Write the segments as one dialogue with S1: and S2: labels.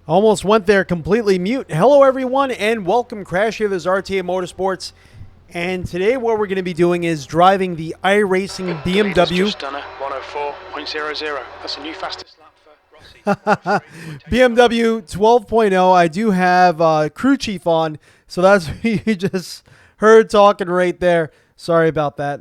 S1: Almost went there completely mute. Hello, everyone, and welcome. Crash here. This is RTA Motorsports. And today what we're going to be doing is driving the iRacing BMW.
S2: Just done a 104.00. That's a new fastest lap for Rossi.
S1: BMW 12.0. I do have crew chief on, so that's who you just heard talking right there. Sorry about that.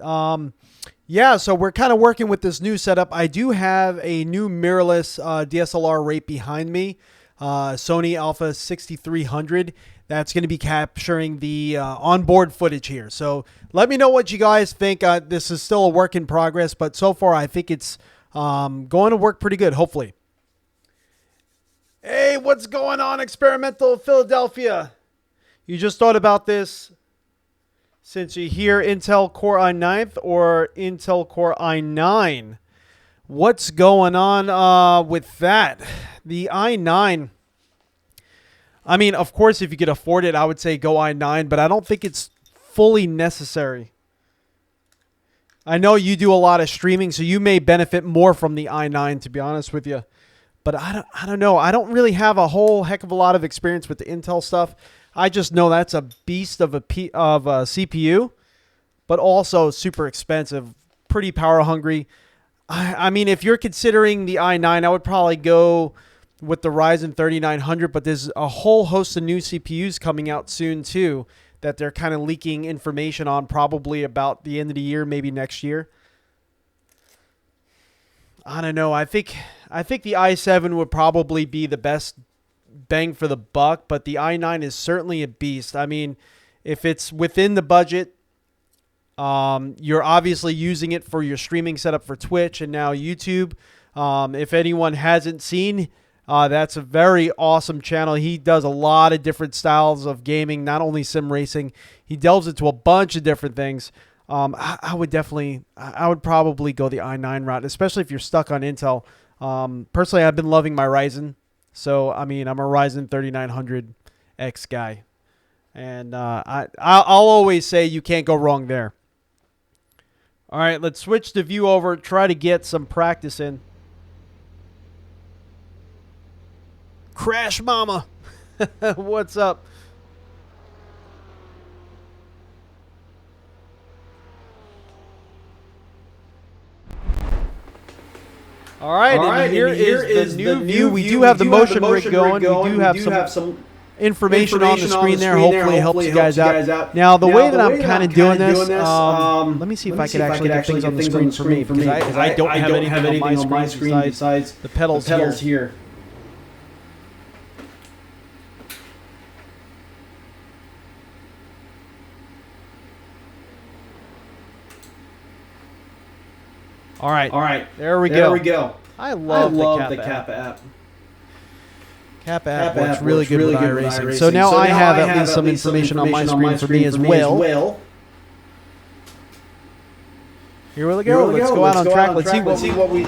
S1: Yeah, so we're kind of working with this new setup. I do have a new mirrorless DSLR right behind me. Sony Alpha 6300. That's going to be capturing the onboard footage here. So let me know what you guys think. This is still a work in progress, but so far I think it's going to work pretty good, hopefully. Hey, what's going on, Experimental Philadelphia? You just thought about this since you hear Intel Core i9 or Intel Core i9. What's going on with that? The i9, I mean, of course, if you could afford it, I would say go i9, but I don't think it's fully necessary. I know you do a lot of streaming, so you may benefit more from the i9, to be honest with you. But I don't know. I don't really have a whole heck of a lot of experience with the Intel stuff. I just know that's a beast of a CPU, but also super expensive, pretty power hungry. I mean, if you're considering the i9, I would probably go with the Ryzen 3900, but there's a whole host of new CPUs coming out soon too that they're kind of leaking information on, probably about the end of the year, maybe next year. I don't know. I think the i7 would probably be the best bang for the buck, but the i9 is certainly a beast. I mean, if it's within the budget, you're obviously using it for your streaming setup for Twitch and now YouTube. If anyone hasn't seen, that's a very awesome channel. He does a lot of different styles of gaming, not only sim racing. He delves into a bunch of different things. I would probably go the i9 route, especially if you're stuck on Intel. Personally, I've been loving my Ryzen. So, I mean, I'm a Ryzen 3900X guy. And I'll always say you can't go wrong there. All right, let's switch the view over, try to get some practice in. Crash Mama. What's up? All right, and here is the new view. We do have the motion rig going. We do have some information on the screen there. Hopefully it helps you guys out. Now, the way that I'm kind of doing this, let me see if I can actually get things on the screen for me, because I don't have anything on my screen besides the pedals here. All right. There we go. I love the Kappa app. Kappa app works really good with iRacing. So now I have at least some information on my screen for me as well. Here we go. Let's go out on track. Let's see what we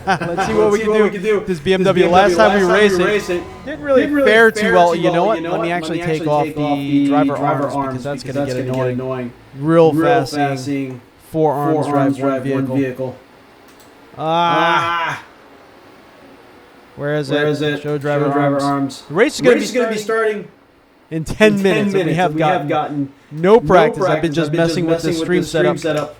S1: let's see what we can do. This BMW, last time we raced it, didn't really fare too well. You know what? Let me actually take off the driver arms, because that's going to get annoying. Real fast seeing 4 arms drive one vehicle. Where is it? Show driver arms. The race is going to be starting in 10 minutes. And we have gotten no practice. I've been just messing with the stream setup.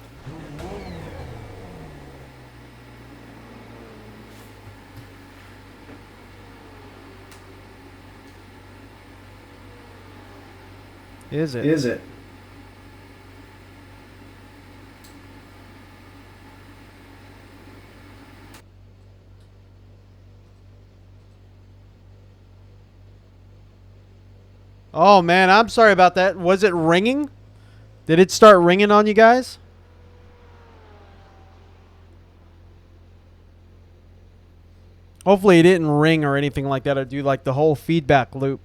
S1: Is it?
S3: Is it?
S1: Oh, man, I'm sorry about that. Was it ringing? Did it start ringing on you guys? Hopefully it didn't ring or anything like that or do like the whole feedback loop.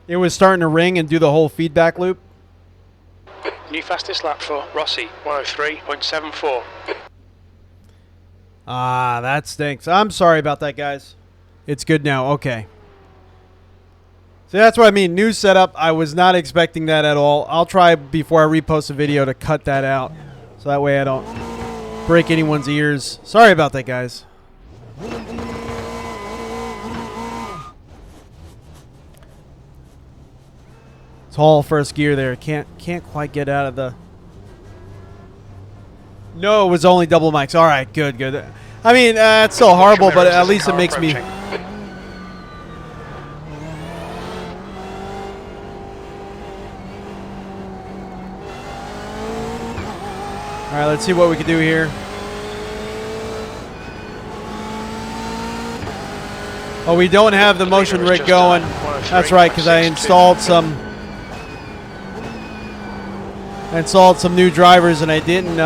S1: It was starting to ring and do the whole feedback loop.
S2: New fastest lap for Rossi, 103.74.
S1: Ah, that stinks. I'm sorry about that, guys. It's good now. Okay. So that's what I mean. New setup. I was not expecting that at all. I'll try before I repost the video to cut that out. So that way I don't break anyone's ears. Sorry about that, guys. Tall first gear there. Can't quite get out of the... No, it was only double mics. All right, good. I mean, it's still horrible, but at least it makes me... All right, let's see what we can do here. Oh, we don't have the motion rig going. That's right, because I installed some new drivers, and I didn't.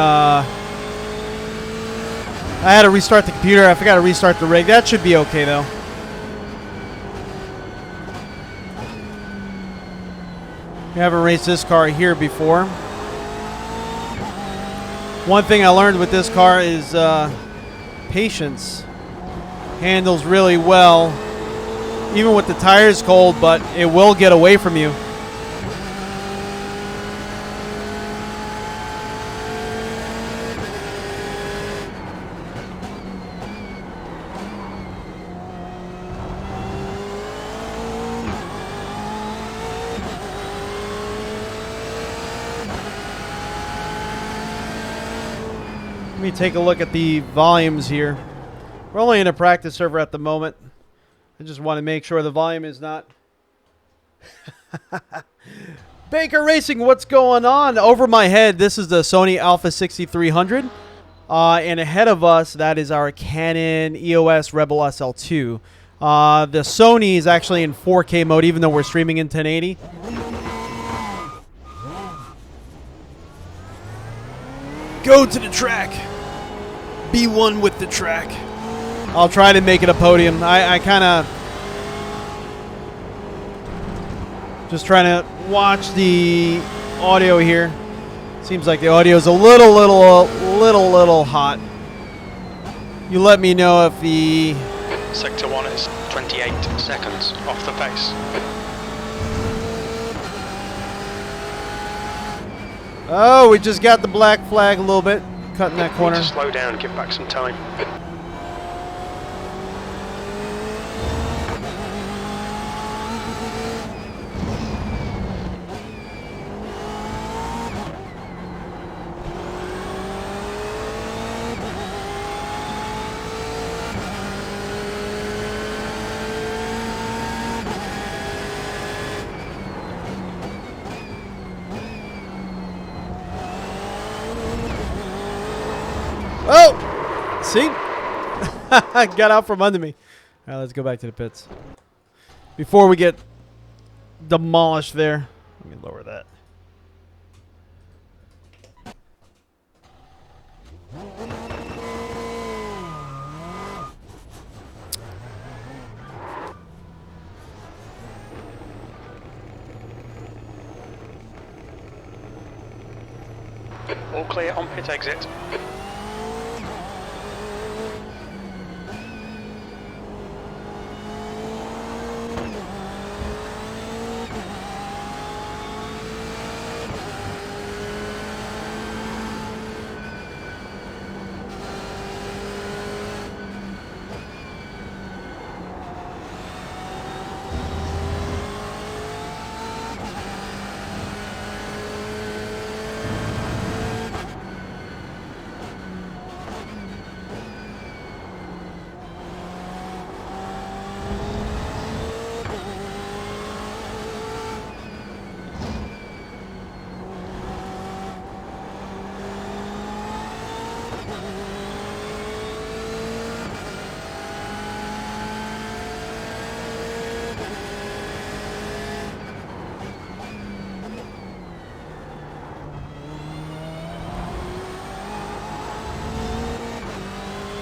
S1: I had to restart the computer. I forgot to restart the rig. That should be okay, though. We haven't raced this car here before. One thing I learned with this car is patience. Handles really well, even with the tires cold, but it will get away from you. Let me take a look at the volumes here. We're only in a practice server at the moment. I just want to make sure the volume is not... Baker Racing, what's going on? Over my head, this is the Sony Alpha 6300. And ahead of us, that is our Canon EOS Rebel SL2. The Sony is actually in 4K mode, even though we're streaming in 1080. Go to the track. Be one with the track. I'll try to make it a podium. I kind of just trying to watch the audio here. Seems like the audio is a little hot. You let me know if the
S2: Sector 1 is 28 seconds off the pace.
S1: Oh, we just got the black flag a little bit, cutting that corner.
S2: Need to slow down, give back some time.
S1: Oh! See? Got out from under me. All right, let's go back to the pits. Before we get demolished there. Let me lower that.
S2: All clear on pit exit.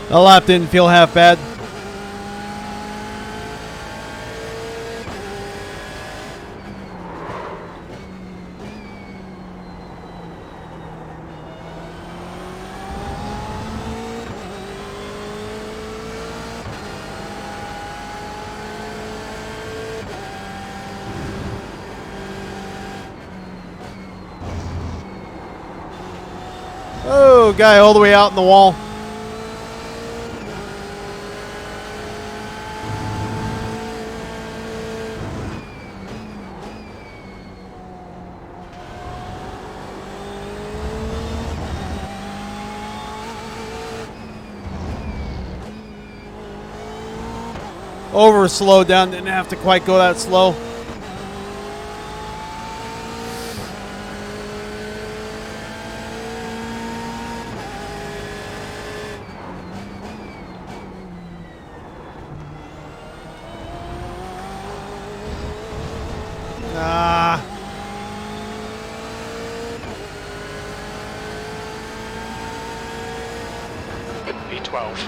S1: The lap didn't feel half bad. Oh, guy all the way out in the wall. Over slowed down, didn't have to quite go that slow.
S2: P12.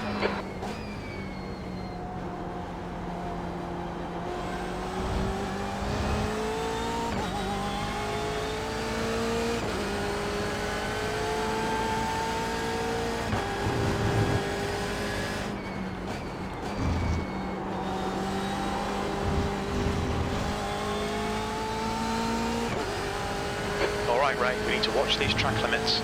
S2: Alright, Ray, we need to watch these track limits.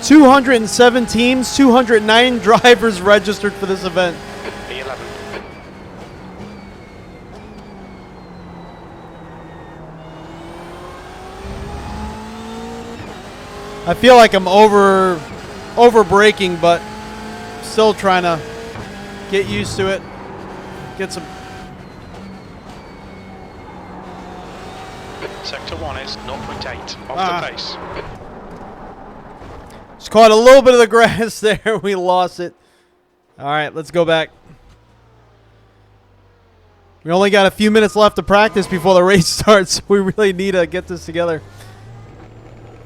S1: $207 teams, 209 drivers registered for this event.
S2: P11.
S1: I feel like I'm over braking, but still trying to get used to it. Get some.
S2: Sector 1 is 0.8 off the pace.
S1: Just caught a little bit of the grass there. We lost it. All right, let's go back. We only got a few minutes left to practice before the race starts. We really need to get this together.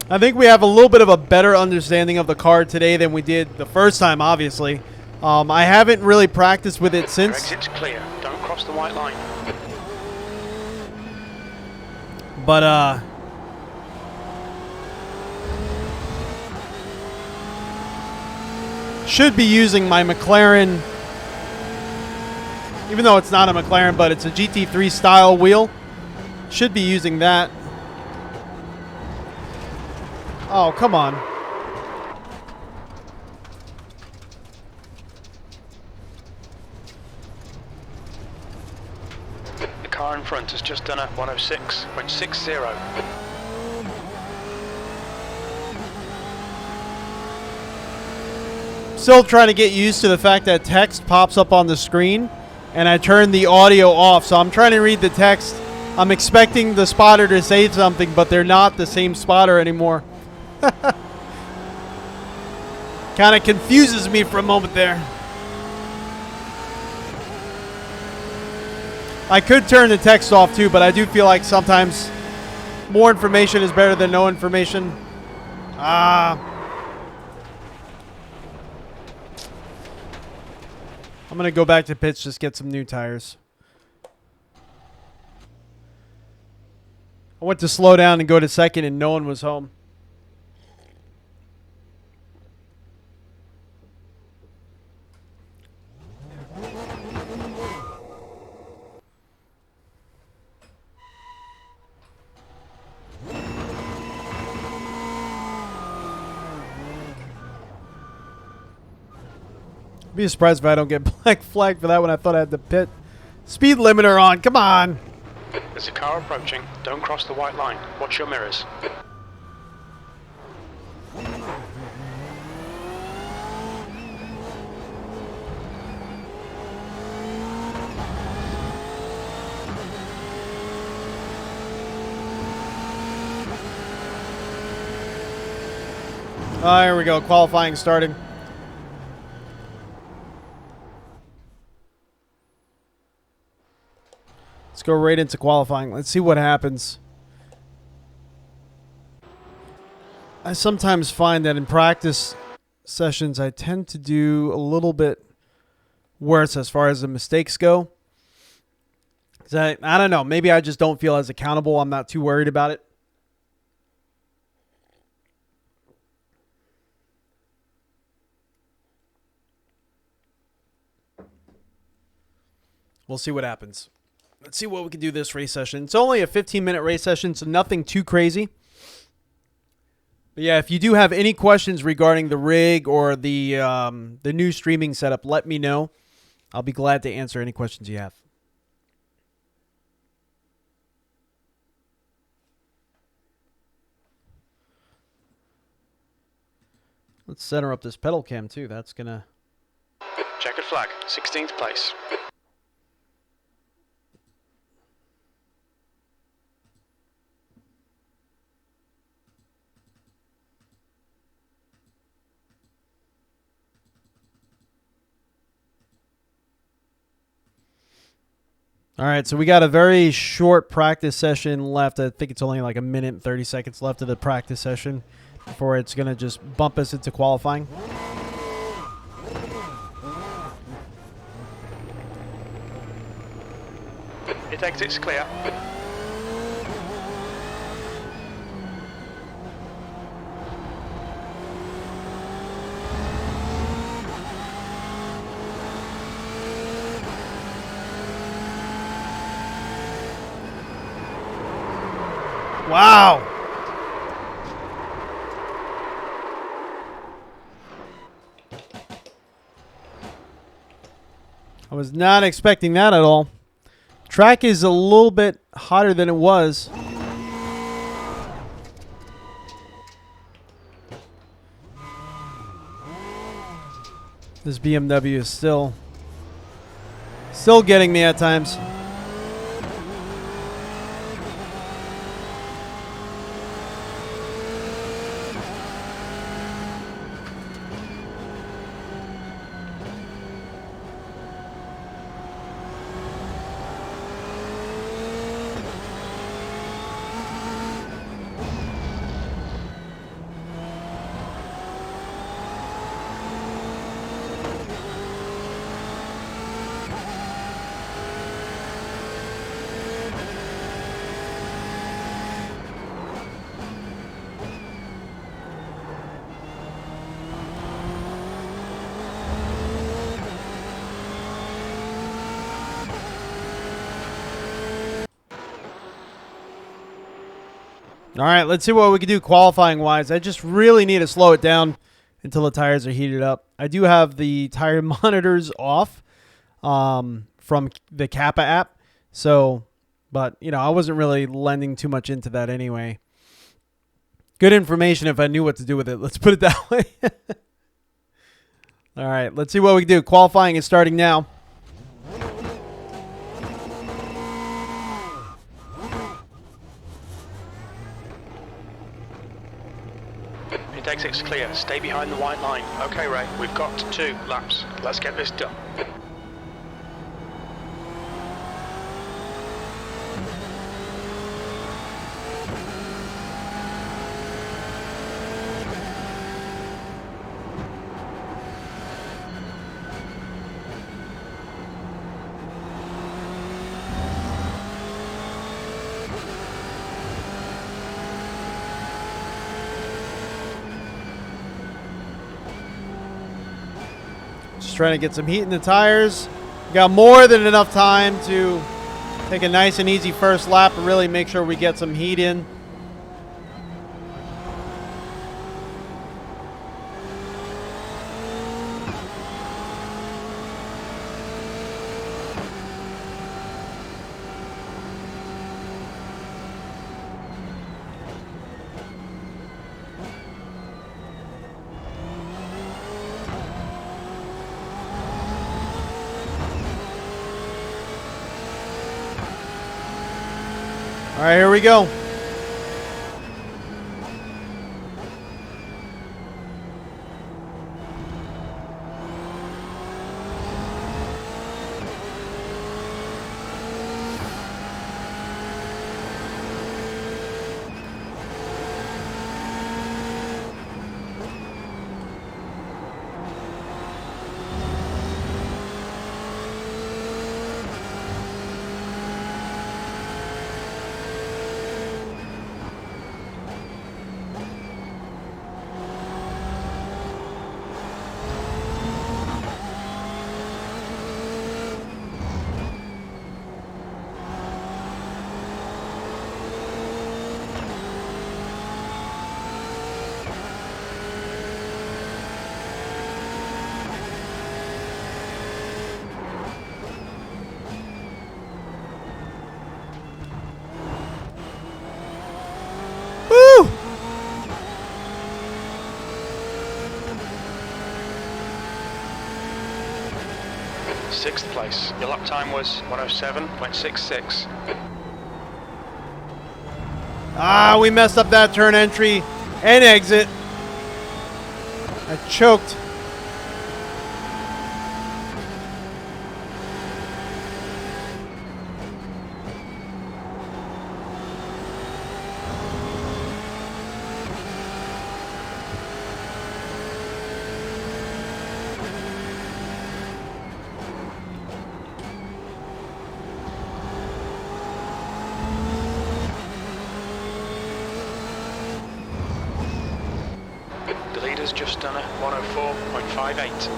S1: I think we have a little bit of a better understanding of the car today than we did the first time, obviously. I haven't really practiced with it since.
S2: Your exit's clear. Don't cross the white line.
S1: But, should be using my McLaren, even though it's not a McLaren, but it's a GT3 style wheel. Should be using that. Oh, come on.
S2: The car in front has just done a 106.60.
S1: Still trying to get used to the fact that text pops up on the screen and I turn the audio off. So I'm trying to read the text. I'm expecting the spotter to say something, but they're not the same spotter anymore. Kind of confuses me for a moment there. I could turn the text off too, but I do feel like sometimes more information is better than no information. I'm going to go back to pits, just get some new tires. I went to slow down and go to second and no one was home. Be surprised if I don't get black flag for that one. I thought I had the pit speed limiter on. Come on.
S2: There's a car approaching. Don't cross the white line. Watch your mirrors.
S1: Oh, here we go. Qualifying starting. Let's go right into qualifying. Let's see what happens. I sometimes find that in practice sessions, I tend to do a little bit worse as far as the mistakes go. 'Cause I don't know. Maybe I just don't feel as accountable. I'm not too worried about it. We'll see what happens. Let's see what we can do this race session. It's only a 15-minute race session, so nothing too crazy. But yeah, if you do have any questions regarding the rig or the new streaming setup, let me know. I'll be glad to answer any questions you have. Let's center up this pedal cam too. That's gonna...
S2: Checkered Flag, 16th place.
S1: All right, so we got a very short practice session left. I think it's only like a minute and 30 seconds left of the practice session before it's going to just bump us into qualifying.
S2: It exits clear.
S1: Wow. I was not expecting that at all. Track is a little bit hotter than it was. This BMW is still getting me at times. All right, let's see what we can do qualifying-wise. I just really need to slow it down until the tires are heated up. I do have the tire monitors off from the Kappa app. So, but, you know, I wasn't really lending too much into that anyway. Good information if I knew what to do with it. Let's put it that way. All right, let's see what we can do. Qualifying is starting now.
S2: It exits clear. Stay behind the white line. Okay, Ray, we've got 2 laps. Let's get this done.
S1: Just trying to get some heat in the tires. Got more than enough time to take a nice and easy first lap and really make sure we get some heat in. All right, here we go.
S2: 6th place. Your lap time was 107.66.
S1: Ah, we messed up that turn entry and exit. I choked.
S2: Just done a 104.58.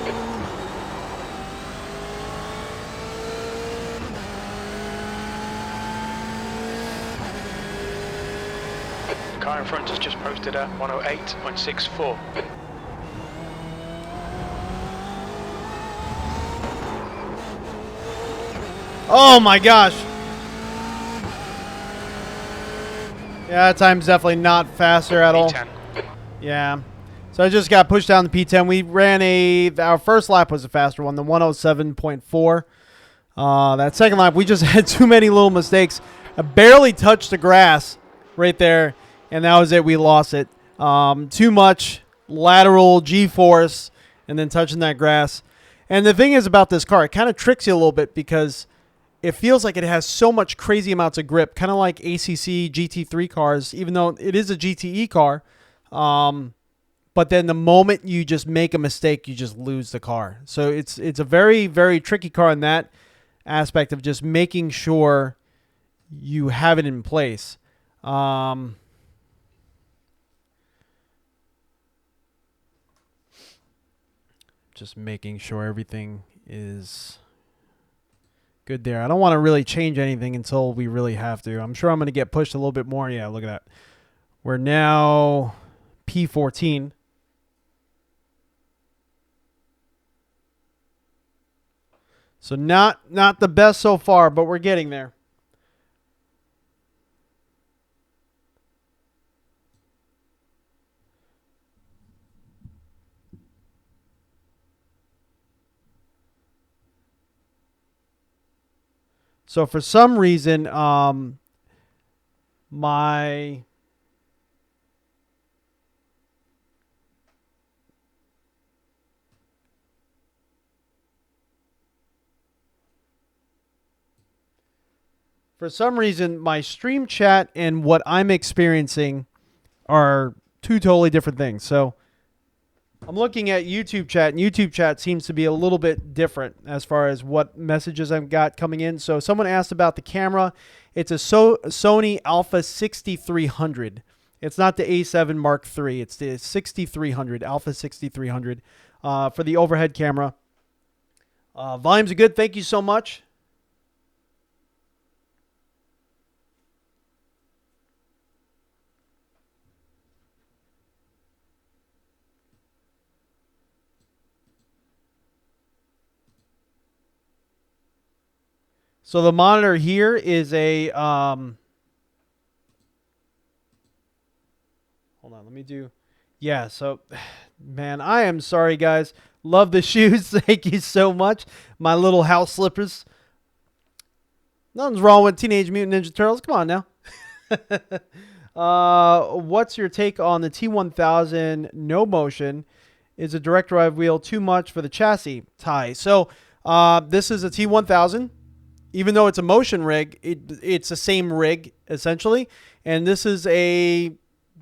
S2: The car in front has just posted a 108.64.
S1: Oh my gosh. Yeah, that time's definitely not faster at all.
S2: P10.
S1: Yeah. So I just got pushed down the P10. We ran our first lap was a faster one, the 107.4. That second lap, we just had too many little mistakes. I barely touched the grass right there, and that was it. We lost it. Too much lateral G-force and then touching that grass. And the thing is about this car, it kind of tricks you a little bit because it feels like it has so much crazy amounts of grip, kind of like ACC GT3 cars, even though it is a GTE car. But then the moment you just make a mistake, you just lose the car. So it's a very, very tricky car in that aspect of just making sure you have it in place. Just making sure everything is good there. I don't want to really change anything until we really have to. I'm sure I'm going to get pushed a little bit more. Yeah, look at that. We're now P14. So not the best so far, but we're getting there. So for some reason, my stream chat and what I'm experiencing are two totally different things. So I'm looking at YouTube chat, and YouTube chat seems to be a little bit different as far as what messages I've got coming in. So someone asked about the camera. It's a Sony Alpha 6300. It's not the A7 Mark III. It's the 6300, Alpha 6300 for the overhead camera. Volumes are good. Thank you so much. So the monitor here is a, hold on, let me do, yeah, so, man, I am sorry, guys. Love the shoes. Thank you so much. My little house slippers. Nothing's wrong with Teenage Mutant Ninja Turtles. Come on now. What's your take on the T1000 no motion? Is a direct drive wheel too much for the chassis tie? So this is a T1000. Even though it's a motion rig, it's the same rig, essentially. And this is a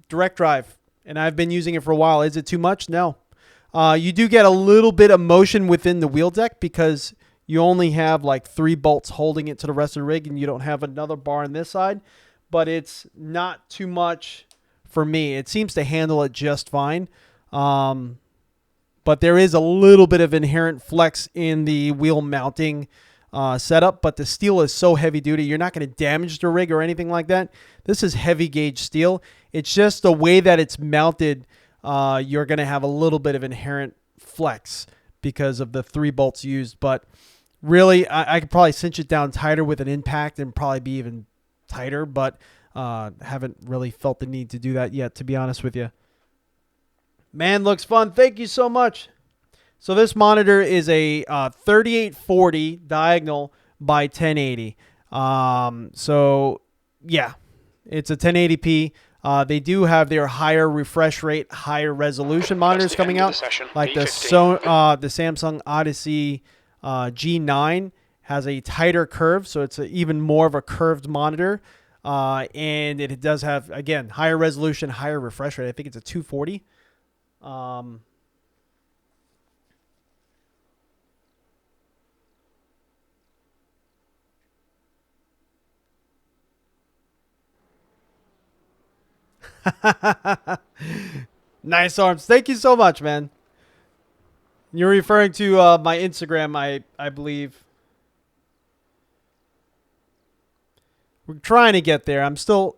S1: direct drive. And I've been using it for a while. Is it too much? No. You do get a little bit of motion within the wheel deck because you only have like 3 bolts holding it to the rest of the rig, and you don't have another bar on this side. But it's not too much for me. It seems to handle it just fine. But there is a little bit of inherent flex in the wheel mounting setup, but the steel is so heavy duty, you're not going to damage the rig or anything like that. This is heavy gauge steel. It's just the way that it's mounted, you're going to have a little bit of inherent flex because of the 3 bolts used. But really, I could probably cinch it down tighter with an impact and probably be even tighter, but haven't really felt the need to do that yet, to be honest with you. Man, looks fun. Thank you so much. So this monitor is a 3840 diagonal by 1080. So yeah, it's a 1080p. They do have their higher refresh rate, higher resolution monitors coming out, like the Samsung Odyssey G9 has a tighter curve, so it's even more of a curved monitor. And it does have, again, higher resolution, higher refresh rate. I think it's a 240. Nice arms. Thank you so much, man. You're referring to my Instagram, I believe. We're trying to get there. I'm still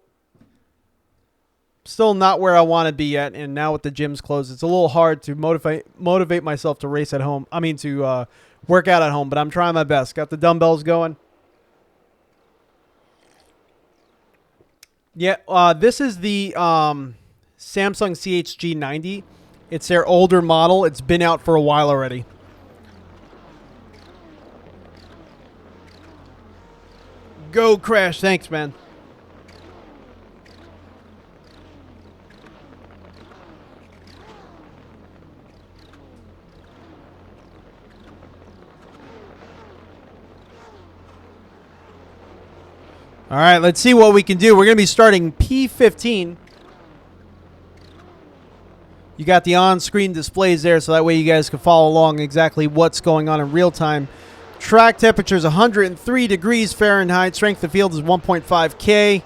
S1: not where I want to be yet, and now with the gyms closed, it's a little hard to motivate myself to race at home. I mean, to work out at home, but I'm trying my best. Got the dumbbells going. Yeah, this is the Samsung CHG90. It's their older model. It's been out for a while already. Go Crash. Thanks, man. All right, let's see what we can do. We're going to be starting P15. You got the on-screen displays there, so that way you guys can follow along exactly what's going on in real time. Track temperature is 103 degrees Fahrenheit. Strength of field is 1.5K.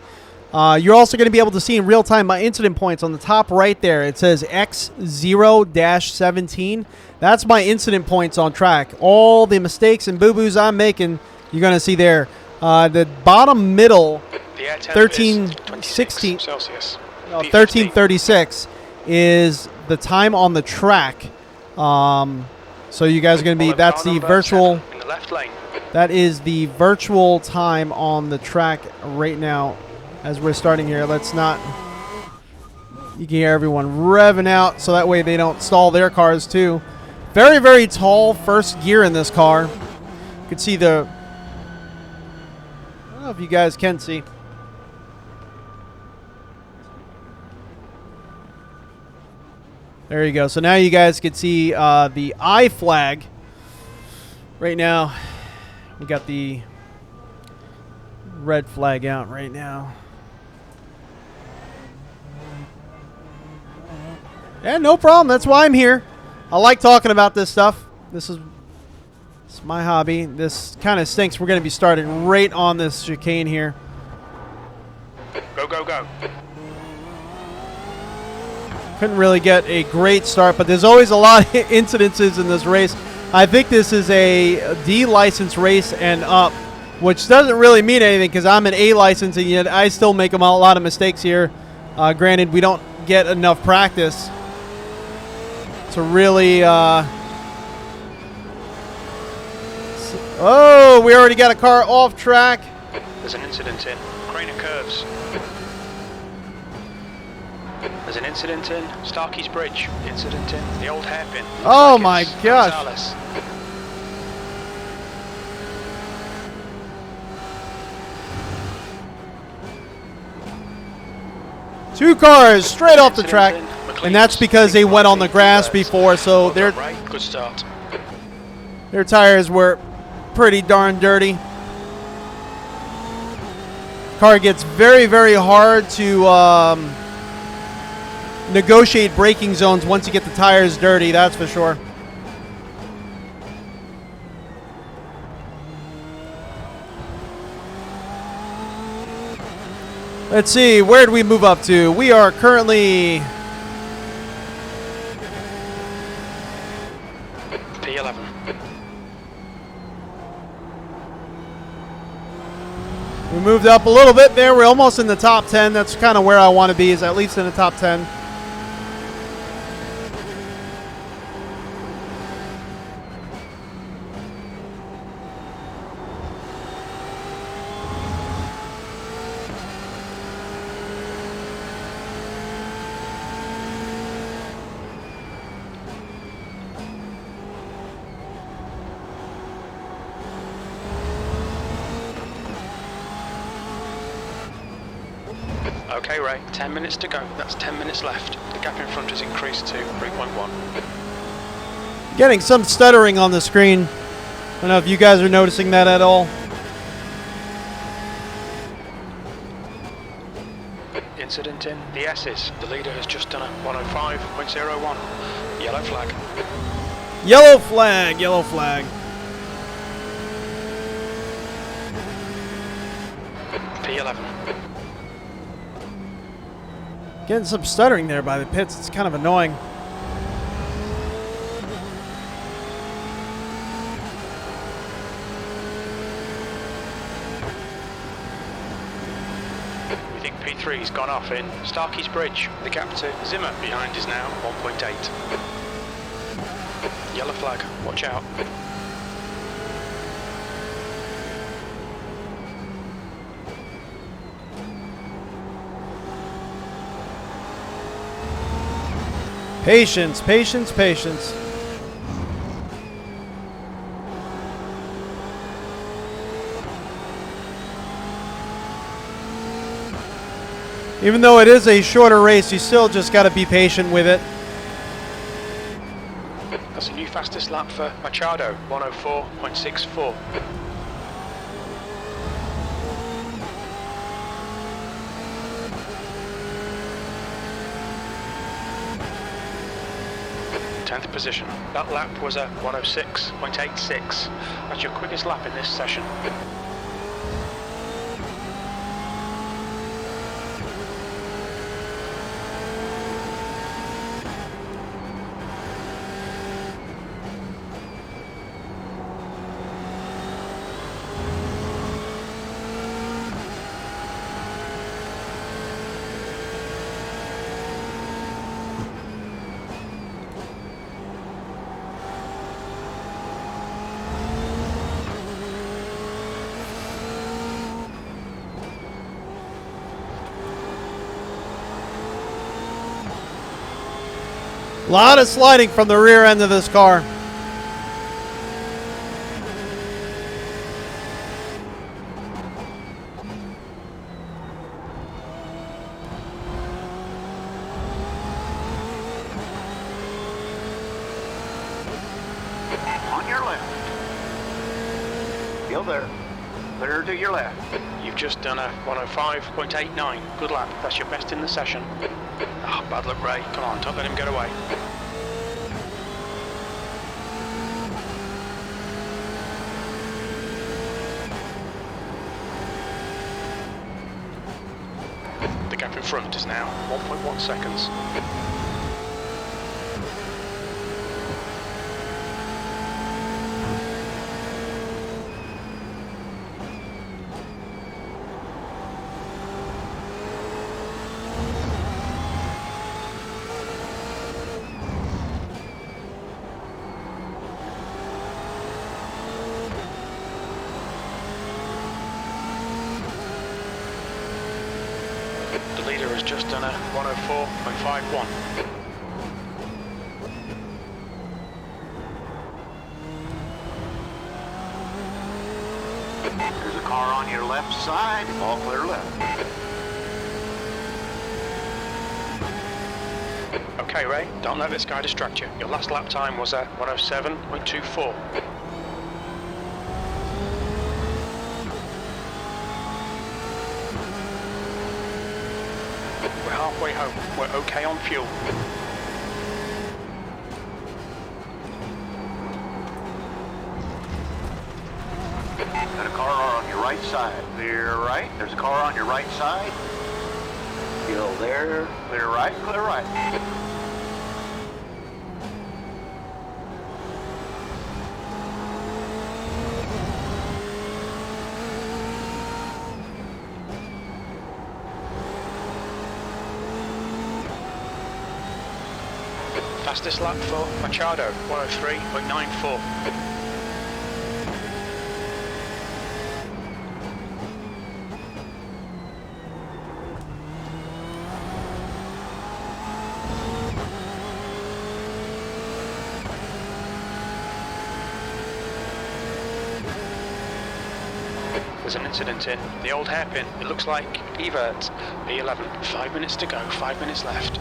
S1: You're also going to be able to see in real time my incident points on the top right there. It says X0-17. That's my incident points on track. All the mistakes and boo-boos I'm making, you're going to see there. The bottom middle, 1316
S2: Celsius.
S1: No, 1336 is the time on the track. So you guys are going to be, that's the virtual,
S2: in the left lane.
S1: that is the virtual time on the track right now as we're starting here. Let's not, you can hear everyone revving out so that way they don't stall their cars too. Very, very tall first gear in this car. You can see the, I don't know if you guys can see. There you go. So now you guys can see the I flag. Right now, we got the red flag out right now. Yeah, no problem. That's why I'm here. I like talking about this stuff. This is my hobby. This kind of stinks. We're going to be starting right on this chicane here.
S2: Go, go, go.
S1: Couldn't really get a great start, but there's always a lot of incidences in this race. I think this is a D license race and up, which doesn't really mean anything because I'm an A license, and yet I still make a lot of mistakes here. Granted, we don't get enough practice to really... Oh, we already got a car off track.
S2: There's an incident in. Crane of curves. There's an incident in Starkey's Bridge. Incident in the old hairpin. Looks
S1: oh
S2: like
S1: my gosh.
S2: Gonzalez.
S1: Two cars straight off the track.
S2: McLean's
S1: And that's because they went on the grass before, so
S2: Good start.
S1: their tires were pretty darn dirty. Car gets very, very hard to negotiate braking zones once you get the tires dirty, that's for sure. Let's see, where did we move up to? We are currently...
S2: P11.
S1: We moved up a little bit there. We're almost in the top 10. That's kind of where I want to be, is at least in the top 10.
S2: Okay, Ray, 10 minutes to go. That's 10 minutes left. The gap in front has increased to 3.1.
S1: Getting some stuttering on the screen. I don't know if you guys are noticing that at all.
S2: Incident in the S's. The leader has just done a 105.01. Yellow flag.
S1: Yellow flag, yellow flag.
S2: P11.
S1: Getting some stuttering there by the pits. It's kind of annoying.
S2: We think P3's gone off in Starkey's Bridge. The gap to Zimmer behind is now 1.8. Yellow flag, watch out.
S1: Patience, patience, patience. Even though it is a shorter race, you still just got to be patient with it.
S2: That's a new fastest lap for Machado, 104.64. Tenth position. That lap was a 106.86. That's your quickest lap in this session.
S1: A lot of sliding from the rear end of this car.
S3: On your left. Still there. Clear to your left.
S2: You've just done a 105.89. Good lap. That's your best in the session. Oh, bad luck, Ray. Come on, don't let him get away. The gap in front is now 1.1 seconds. The leader has just done a 104.51.
S3: There's a car on your left side. All clear left.
S2: Okay, Ray, don't let this guy distract you. Your last lap time was a 107.24. We're halfway home. We're okay on fuel.
S3: Got a car on your right side. Clear right. There's a car on your right side. Still there. Clear right. Clear right.
S2: Fastest lap for Machado, 103.94. There's an incident in the old hairpin. It looks like evert. B11. 5 minutes to go. 5 minutes left.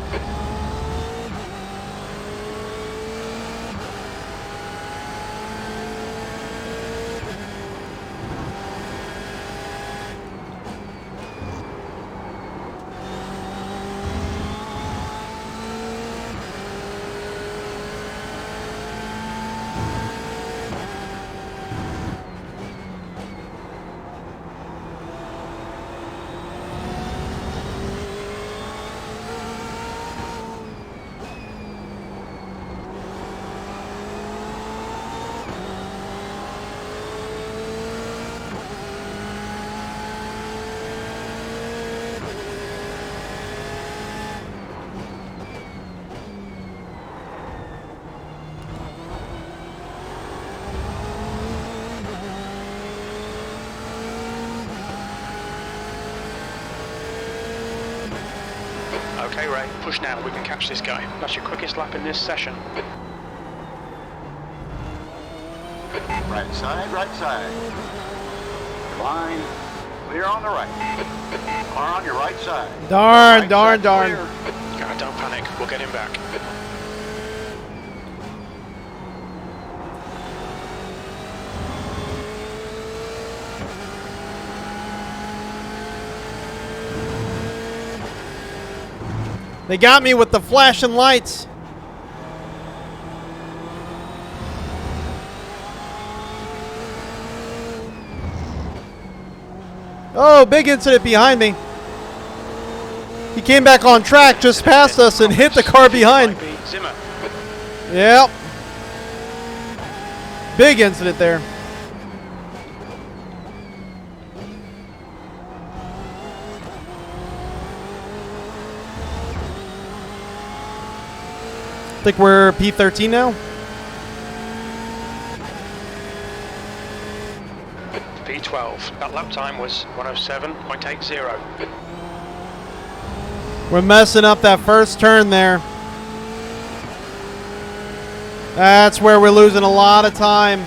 S2: Okay, Ray, push now. We can catch this guy. That's your quickest lap in this session.
S3: Right side, right side. Line. Clear on the right. Car on your right side.
S1: Darn,
S3: Right
S1: darn,
S3: side
S1: darn.
S3: clear.
S2: God, don't panic. We'll get him back.
S1: They got me with the flashing lights. Oh, big incident behind me. He came back on track just past us and hit the car behind.
S2: Zimmer.
S1: Yep. Big incident there. I think we're P13 now.
S2: P12. That lap time was 107.80.
S1: We're messing up that first turn there. That's where we're losing a lot of time.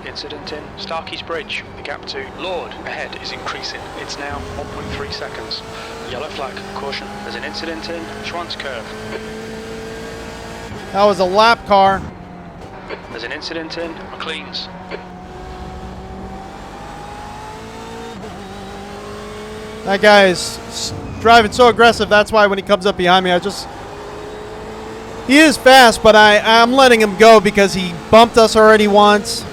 S2: Incident in Starkey's Bridge. The gap to Lord ahead is increasing. It's now 1.3 seconds. Yellow flag. Caution. There's an incident in Schwantz Curve.
S1: That was a lap car.
S2: There's an incident in McLean's.
S1: That guy is driving so aggressive. That's why when he comes up behind me, he is fast, but I'm letting him go because he bumped us already once.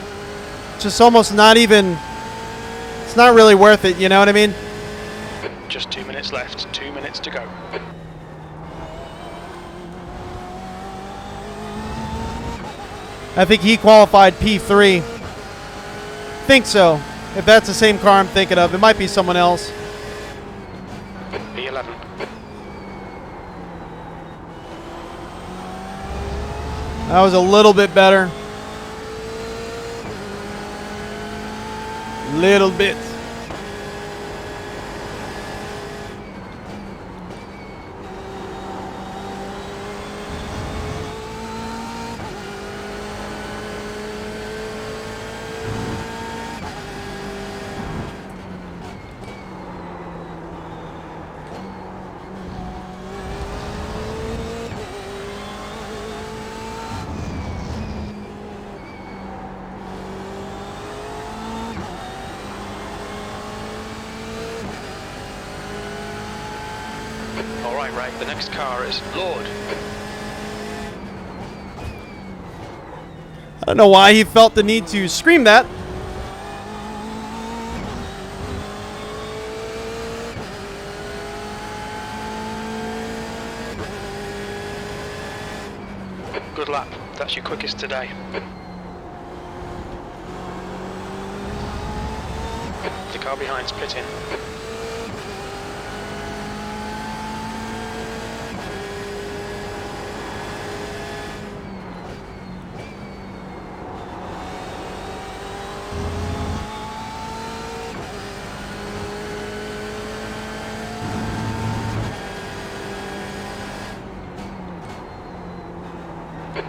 S1: Just almost not even, it's not really worth it, you know what I mean?
S2: Just 2 minutes left. 2 minutes to go.
S1: I think he qualified P3. Think so. If that's the same car I'm thinking of, it might be someone else.
S2: P11.
S1: That was a little bit better. Little bit.
S2: All right, Ray. The next car is Lord.
S1: I don't know why he felt the need to scream that.
S2: Good lap. That's your quickest today. The car behind's pitting.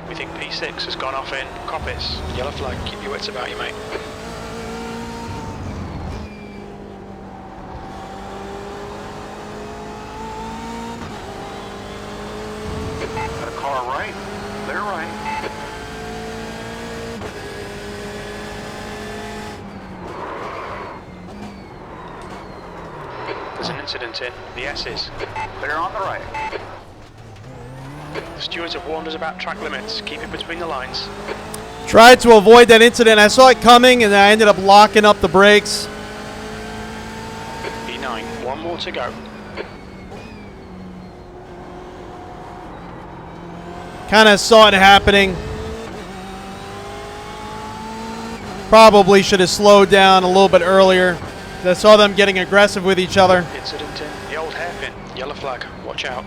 S2: We think P6 has gone off in Coppis. Yellow flag, keep your wits about you, mate. incident in the S's.
S3: Clear on the right.
S2: The stewards have warned us about track limits. Keep it between the lines.
S1: Tried to avoid that incident. I saw it coming, and I ended up locking up the brakes.
S2: E9, one more to go.
S1: Kind of saw it happening. Probably should have slowed down a little bit earlier. I saw them getting aggressive with each other.
S2: Incident in the old hairpin. Yellow flag. Watch out.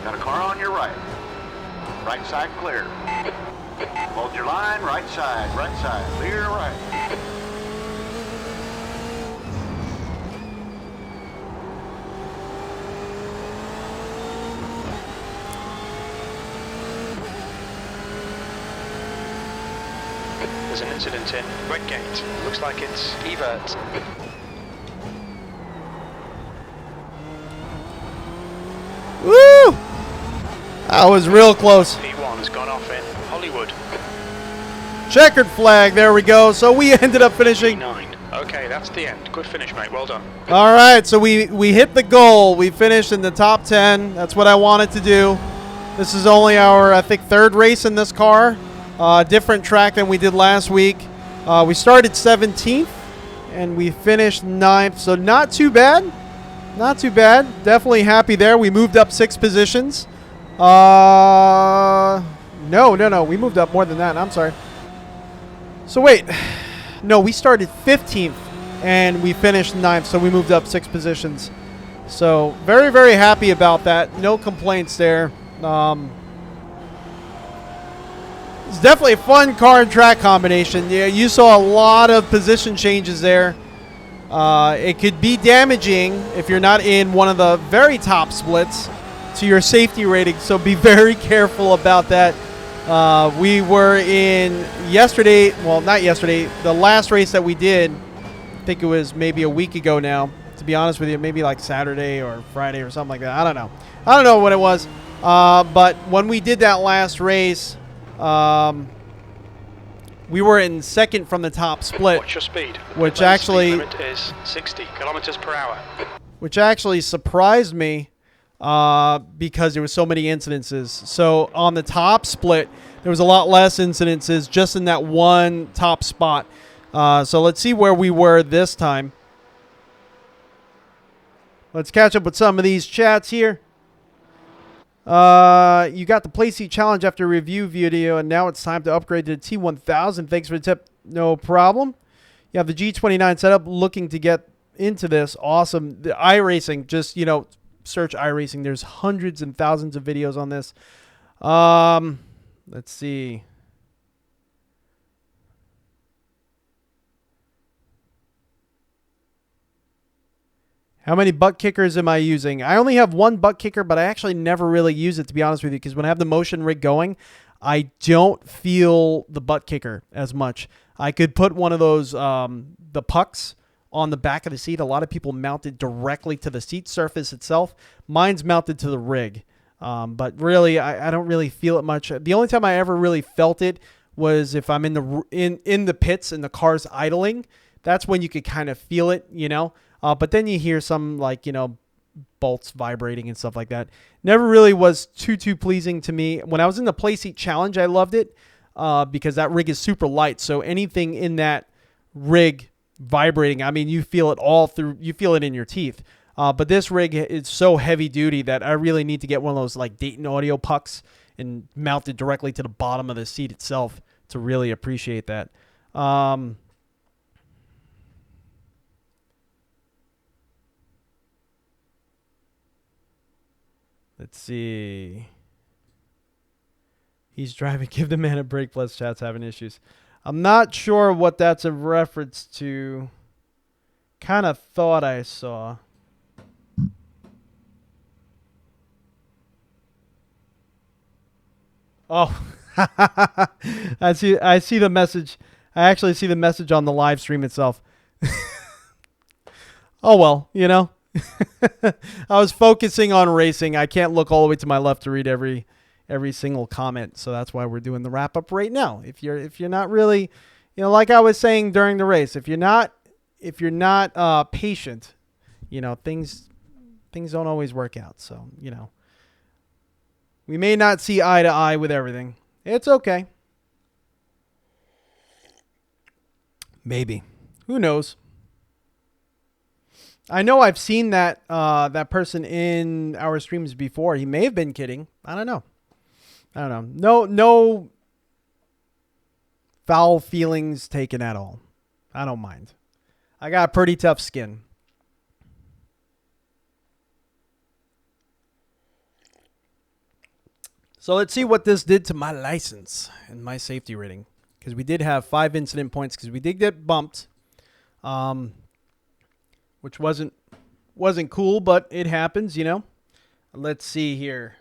S3: Got a car on your right. Right side clear. Hold your line, right side, clear right.
S2: There's an incident in Red Gate. Looks like it's EVGA.
S1: Woo! That was real close.
S2: P1's gone off in Hollywood.
S1: Checkered flag. There we go. So we ended up finishing.
S2: E9. Okay, that's the end. Good finish, mate. Well done.
S1: All right. So we hit the goal. We finished in the top 10. That's what I wanted to do. This is only our, I think, third race in this car. Different track than we did last week. We started 17th and we finished 9th. So not too bad. Not too bad. Definitely happy there. We moved up 6 positions. No. We moved up more than that. I'm sorry. So wait. No, we started 15th and we finished 9th. So we moved up 6 positions. So very, very happy about that. No complaints there. It's definitely a fun car and track combination. Yeah, you saw a lot of position changes there. It could be damaging if you're not in one of the very top splits to your safety rating, so be very careful about that. We were in yesterday, well, not yesterday, the last race that we did, I think it was maybe a week ago now, to be honest with you, maybe like Saturday or Friday or something like that. I don't know. I don't know what it was. But when we did that last race, we were in second from the top split.
S2: Watch your speed.
S1: Which actually,
S2: speed limit is 60 kilometers per hour.
S1: Which actually surprised me because there was so many incidences. So on the top split, there was a lot less incidences just in that one top spot. So let's see where we were this time. Let's catch up with some of these chats here. You got the Playseat Challenge after review video, and now it's time to upgrade to the T1000. Thanks for the tip. No problem. You have the G29 setup. Looking to get into this. Awesome. The iRacing, just, you know, search iRacing. There's hundreds and thousands of videos on this. Let's see. How many butt kickers am I using? I only have one butt kicker, but I actually never really use it, to be honest with you, because when I have the motion rig going, I don't feel the butt kicker as much. I could put one of those, the pucks on the back of the seat. A lot of people mount it directly to the seat surface itself. Mine's mounted to the rig. But really, I don't really feel it much. The only time I ever really felt it was if I'm in the pits and the car's idling. That's when you could kind of feel it, you know. But then you hear some, like, you know, bolts vibrating and stuff like that. Never really was too pleasing to me. When I was in the Playseat Challenge, I loved it because that rig is super light. So anything in that rig vibrating, I mean, you feel it all through. You feel it in your teeth. But this rig is so heavy duty that I really need to get one of those like Dayton Audio pucks and mount it directly to the bottom of the seat itself to really appreciate that. Let's see. He's driving. Give the man a break. Plus chat's having issues. I'm not sure what that's a reference to. Kind of thought I saw. Oh, I see the message. I actually see the message on the live stream itself. Oh, well, you know. I was focusing on racing. I can't look all the way to my left to read every every single comment. So that's why we're doing the wrap up right now. If you're not really, you know, like I was saying during the race, if you're not patient, you know, things don't always work out. So, you know, we may not see eye to eye with everything. It's okay. Maybe. Who knows? I know I've seen that that person in our streams before. He may have been kidding. I don't know. No foul feelings taken at all. I don't mind. I got pretty tough skin. So let's see what this did to my license and my safety rating. Because we did have 5 incident points because we did get bumped. Which wasn't cool, but it happens, you know. Let's see here.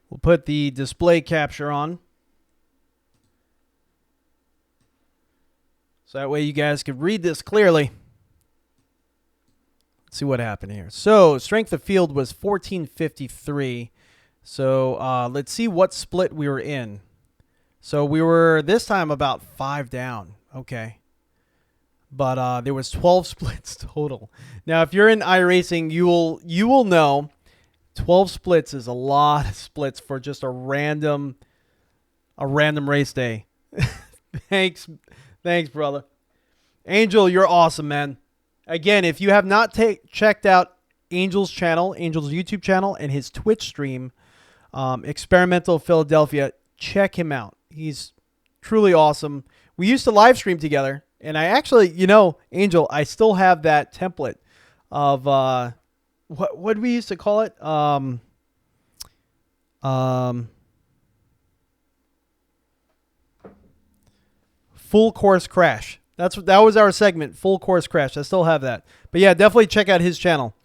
S1: We'll put the display capture on. So that way you guys can read this clearly. Let's see what happened here. So strength of field was 1453. So let's see what split we were in. So we were this time about 5 down. Okay. But there was 12 splits total. Now if you're in iRacing, you will know 12 splits is a lot of splits for just a random race day. Thanks, brother. Angel, you're awesome, man. Again, if you have not checked out Angel's YouTube channel, and his Twitch stream, Experimental Philadelphia, check him out. He's truly awesome. We used to live stream together, and I actually, you know, Angel, I still have that template of what we used to call it? Full course crash. That was our segment, full course crash. I still have that. But yeah, definitely check out his channel.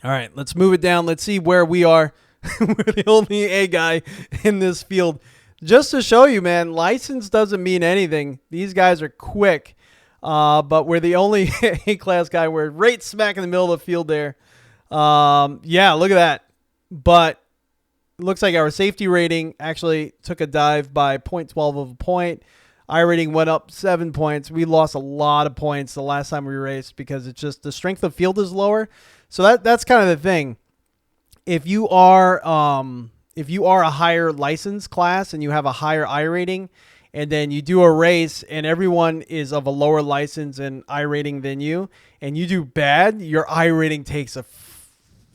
S1: All right, let's move it down. Let's see where we are. We're the only A guy in this field. Just to show you, man, license doesn't mean anything. These guys are quick. But we're the only A-class guy. We're right smack in the middle of the field there. Yeah, look at that. But it looks like our safety rating actually took a dive by 0.12 of a point. iRating went up 7 points. We lost a lot of points the last time we raced because it's just the strength of field is lower. So that's kind of the thing. If you are a higher license class and you have a higher iRating, and then you do a race and everyone is of a lower license and iRating than you, and you do bad, your iRating takes a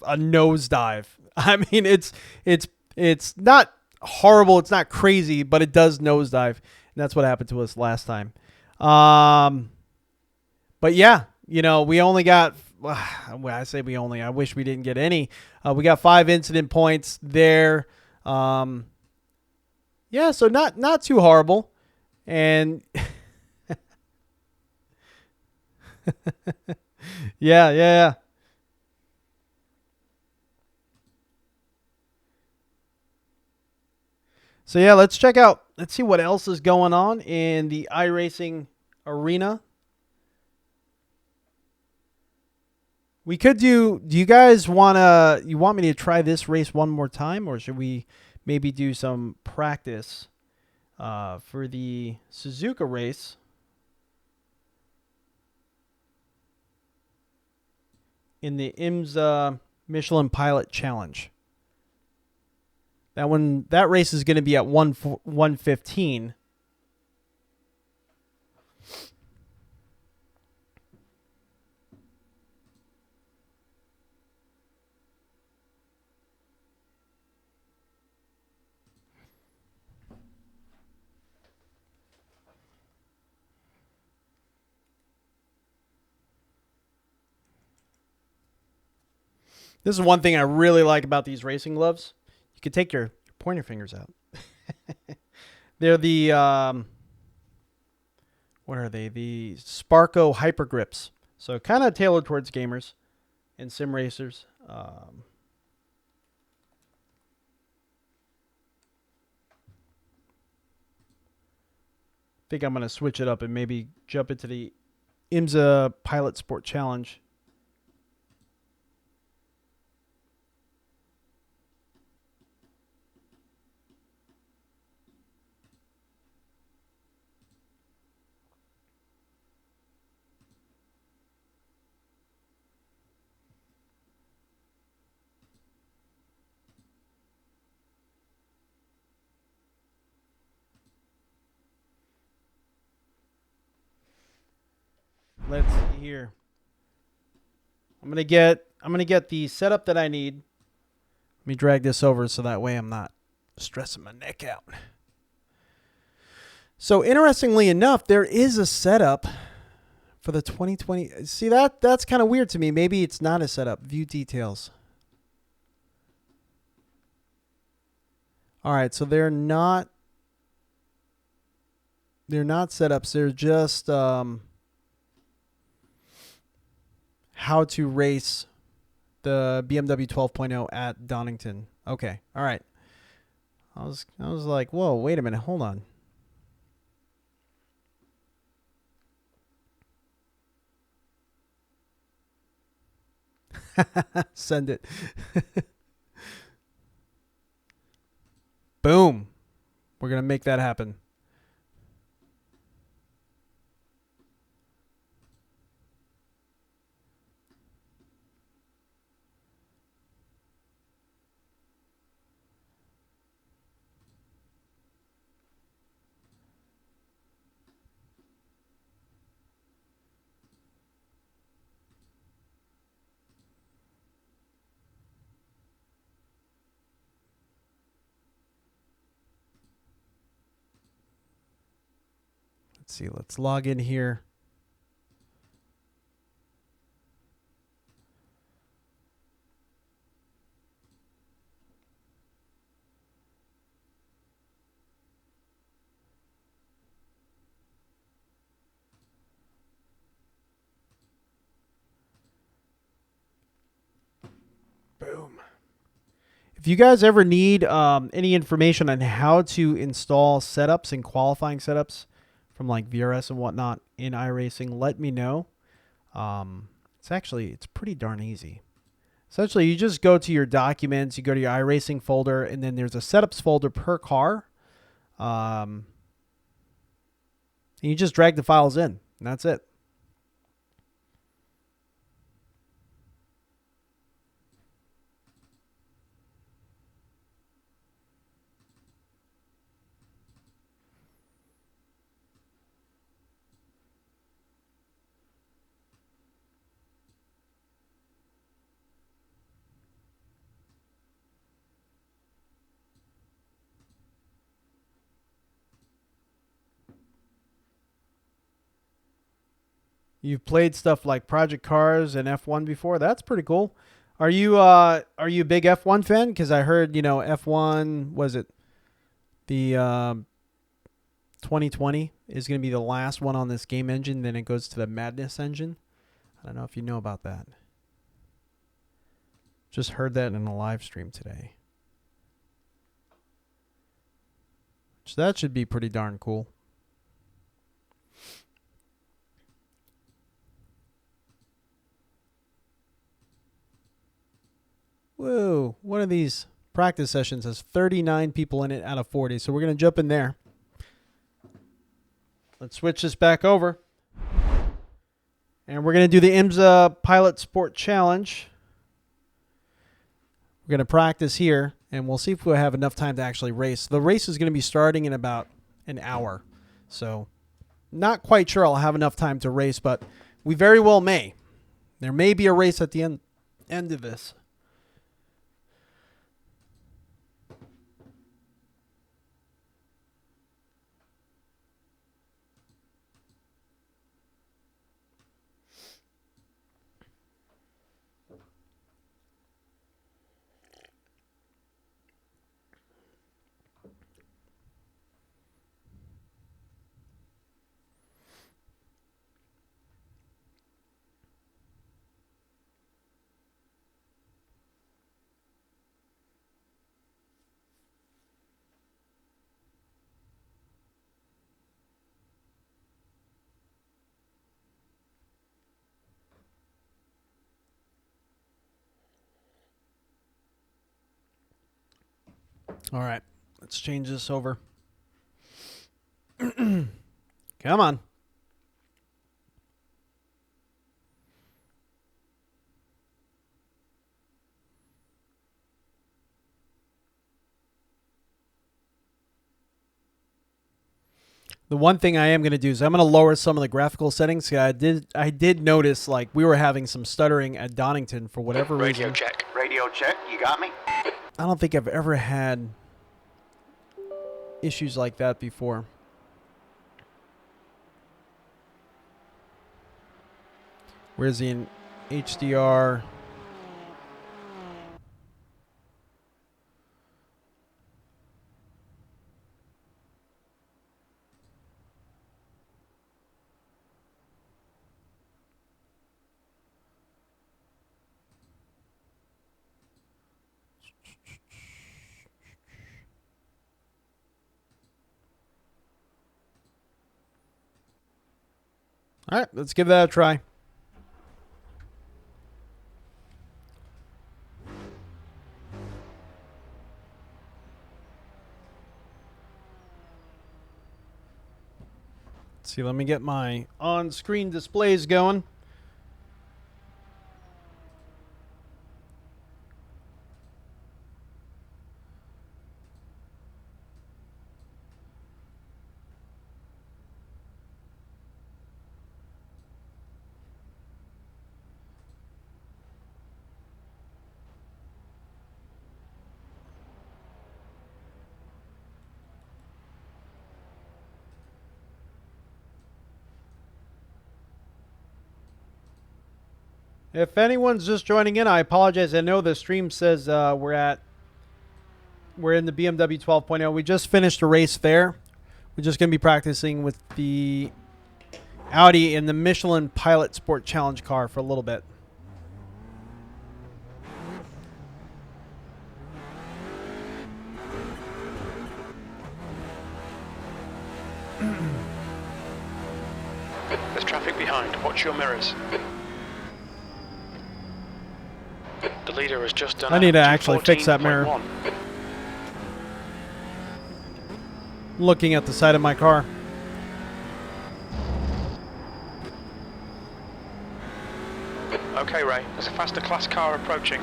S1: nosedive. I mean, it's not horrible, it's not crazy, but it does nosedive. And that's what happened to us last time. But yeah, you know, we only got, well, I say we only, I wish we didn't get any. We got 5 incident points there. Yeah, so not too horrible. And yeah. So yeah, let's see what else is going on in the iRacing arena. We could do you guys you want me to try this race one more time, or should we maybe do some practice for the Suzuka race? In the IMSA Michelin Pilot Challenge. That race is going to be at 1:15. This is one thing I really like about these racing gloves. You can take your pointer fingers out. They're the, what are they? The Sparco Hyper Grips. So kind of tailored towards gamers. and sim racers. Think I'm going to switch it up and maybe jump into the IMSA Pilot Sport Challenge. Let's see here. I'm gonna get the setup that I need. Let me drag this over so that way I'm not stressing my neck out. So interestingly enough, there is a setup for the 2020. See, that's kind of weird to me. Maybe it's not a setup. View details. All right, so they're not setups. They're just how to race the BMW 12.0 at Donington. Okay. All right. I was like, whoa, wait a minute. Hold on. Send it. Boom. We're going to make that happen. Let's see. Let's log in here. Boom. If you guys ever need any information on how to install setups and qualifying setups from like VRS and whatnot in iRacing, let me know. It's pretty darn easy. Essentially, you just go to your documents, you go to your iRacing folder, and then there's a setups folder per car. And you just drag the files in, and that's it. You've played stuff like Project Cars and F1 before. That's pretty cool. Are you a big F1 fan? Because I heard, F1, was it the 2020 is going to be the last one on this game engine. Then it goes to the Madness engine. I don't know if you know about that. Just heard that in a live stream today. So that should be pretty darn cool. Whoa, one of these practice sessions has 39 people in it out of 40, so we're going to jump in there. Let's switch this back over. And we're going to do the IMSA Pilot Sport Challenge. We're going to practice here, and we'll see if we have enough time to actually race. The race is going to be starting in about an hour, so not quite sure I'll have enough time to race, but we very well may. There may be a race at the end of this. All right, let's change this over. Come on. The one thing I am going to do is I'm going to lower some of the graphical settings. I did notice like we were having some stuttering at Donington for whatever reason.
S2: Radio check.
S3: Radio check, you got me?
S1: I don't think I've ever had issues like that before. Where's the HDR? All right, let's give that a try. Let's see, let me get my on-screen displays going. If anyone's just joining in, I apologize. I know the stream says we're in the BMW 12.0. We just finished a race there. We're just going to be practicing with the Audi in the Michelin Pilot Sport Challenge car for a little bit.
S2: There's traffic behind. Watch your mirrors. The leader has just done.
S1: I need to actually fix that mirror. Looking at the side of my car.
S2: Okay, Ray. There's a faster class car approaching.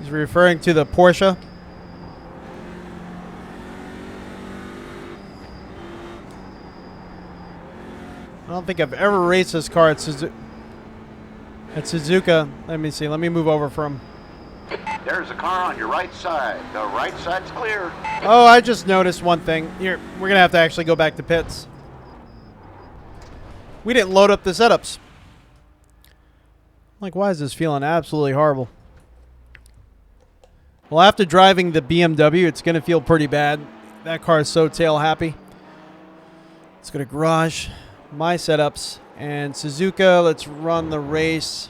S1: He's referring to the Porsche. I don't think I've ever raced this car at Suzuka. Let me see. Let me move over from.
S3: There's a car on your right side. The right side's clear.
S1: Oh, I just noticed one thing. Here, we're going to have to actually go back to pits. We didn't load up the setups. Like, why is this feeling absolutely horrible? Well, after driving the BMW, it's going to feel pretty bad. That car is so tail happy. Let's go to garage. My setups. And Suzuka, let's run the race.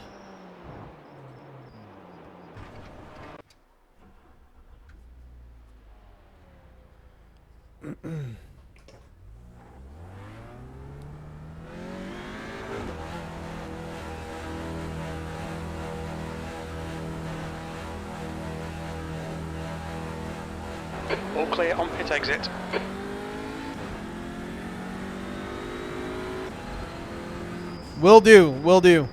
S2: All clear on pit exit.
S1: Will do, will do.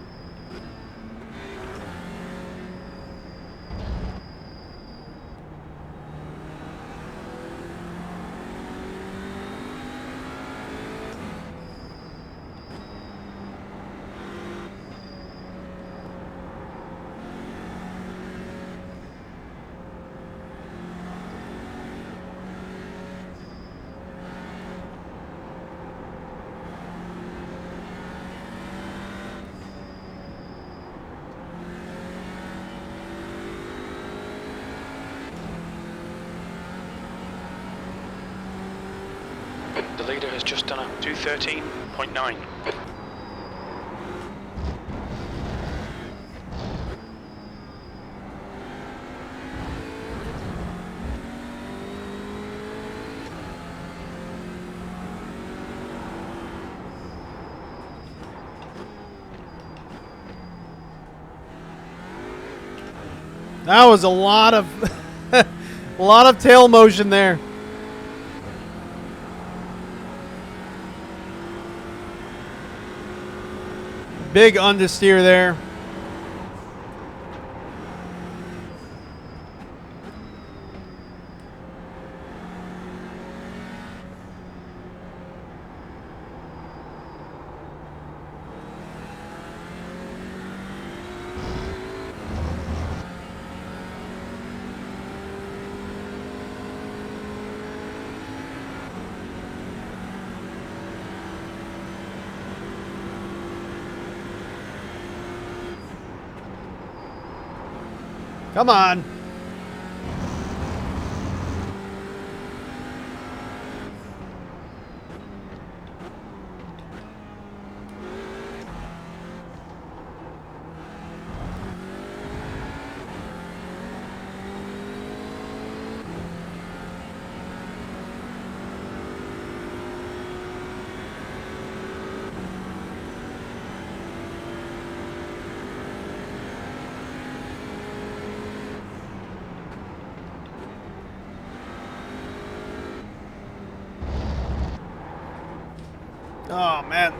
S2: The leader has just done a 213.9.
S1: That was a lot of a lot of tail motion there. Big understeer there. Come on. Oh, man.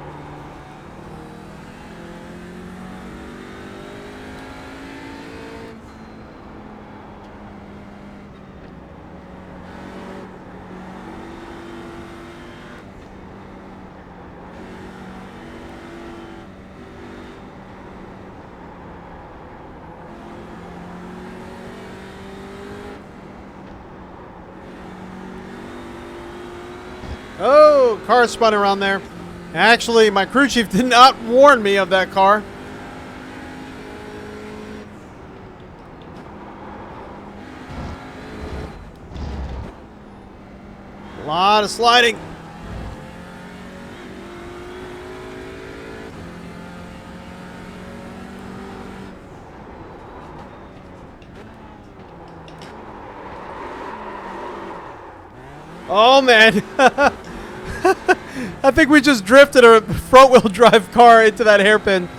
S1: Oh, car spun around there. Actually, my crew chief did not warn me of that car. A lot of sliding. Oh, man. I think we just drifted a front-wheel drive car into that hairpin.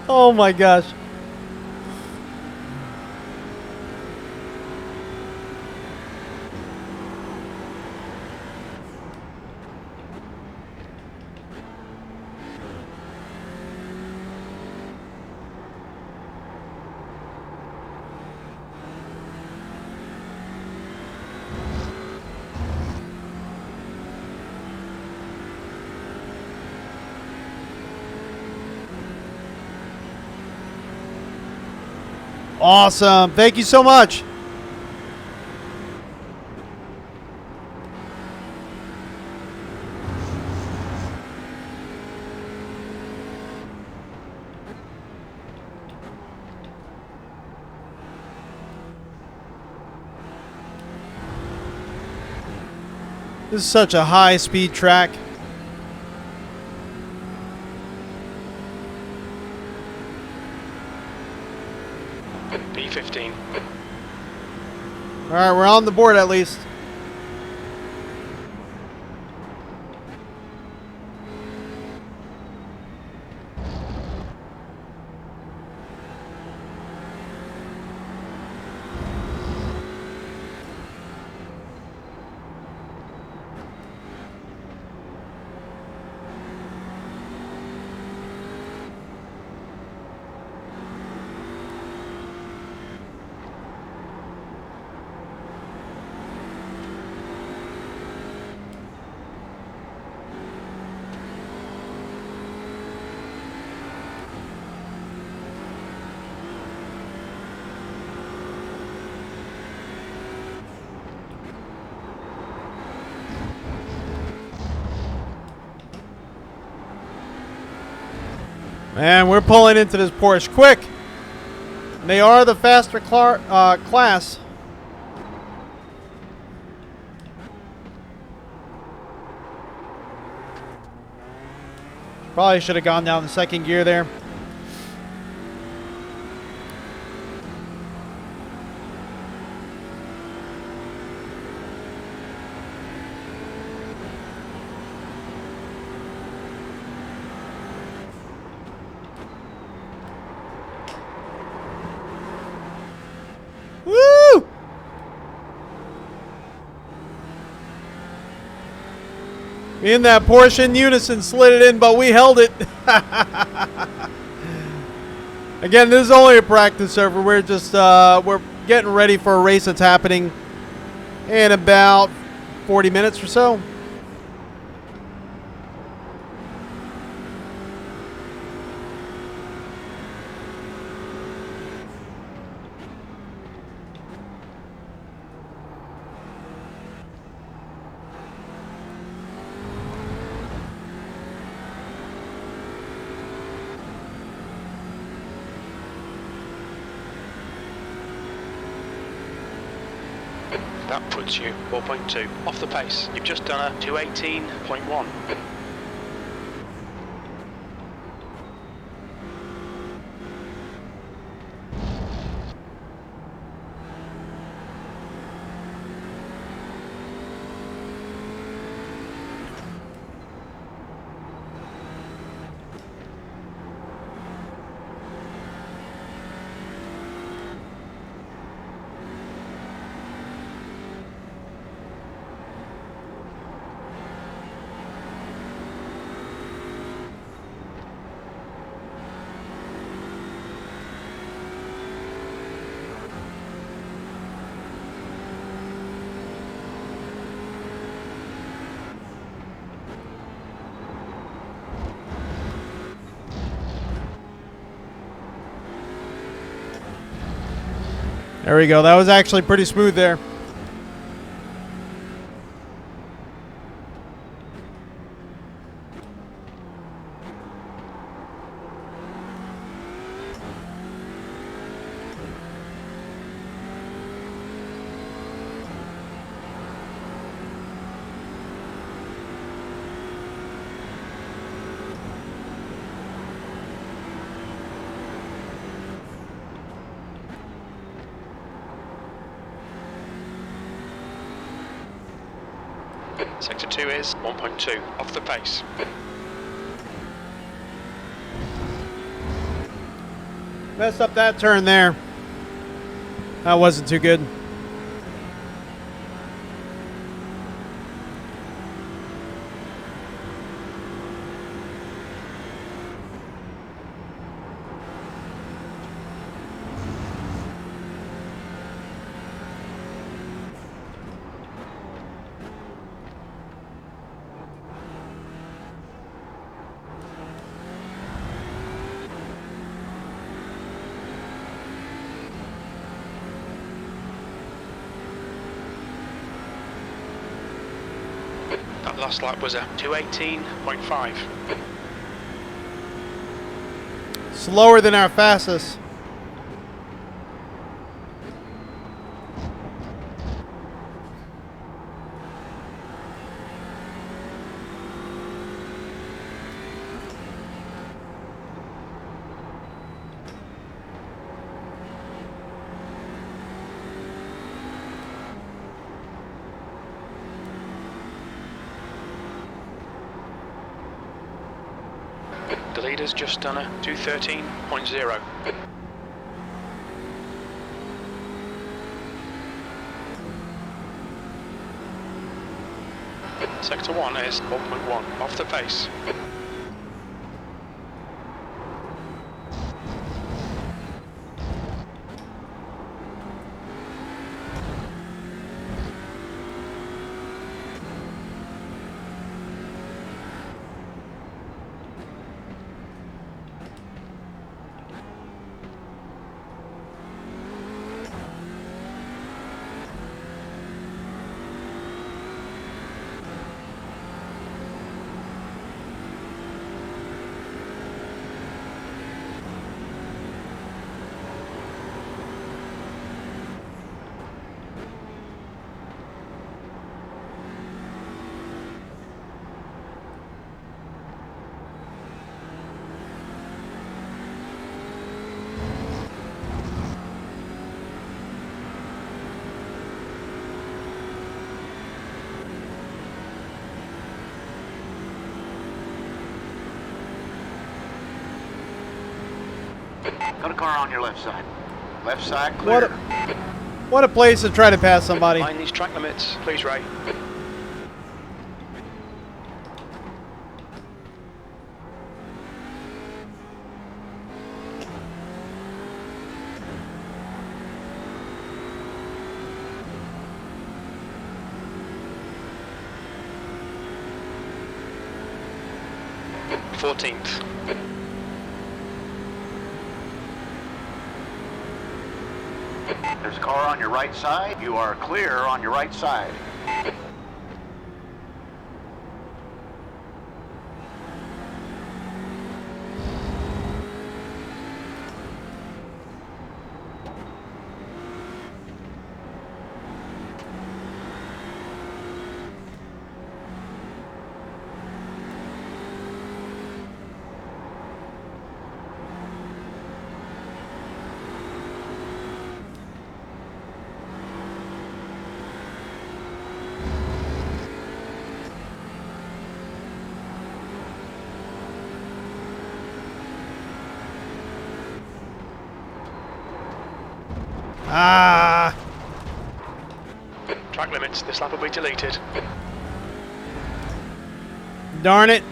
S1: Oh, my gosh. Awesome. Thank you so much. This is such a high-speed track.
S2: P15.
S1: All right, we're on the board at least. Man, we're pulling into this Porsche quick. They are the faster class. Probably should have gone down the second gear there. Me and that Porsche in unison slid it in, but we held it. Again, this is only a practice server. We're just we're getting ready for a race that's happening in about 40 minutes or so.
S2: That puts you 4.2 off the pace. You've just done a 218.1.
S1: There we go. That was actually pretty smooth there.
S2: Sector 2 is 1.2 off the pace.
S1: Messed up that turn there. That wasn't too good.
S2: That last lap was a 218.5.
S1: Slower than our fastest.
S2: The leader's just done a 213.0. Sector 1 is 4.1 off the pace.
S3: Got a car on your left side. Left side clear.
S1: What a place to try to pass somebody.
S2: Mind these track limits, please, Ray. 14th.
S3: There's a car on your right side. You are clear on your right side.
S1: Ah!
S2: Track limits, this lap will be deleted.
S1: Darn it.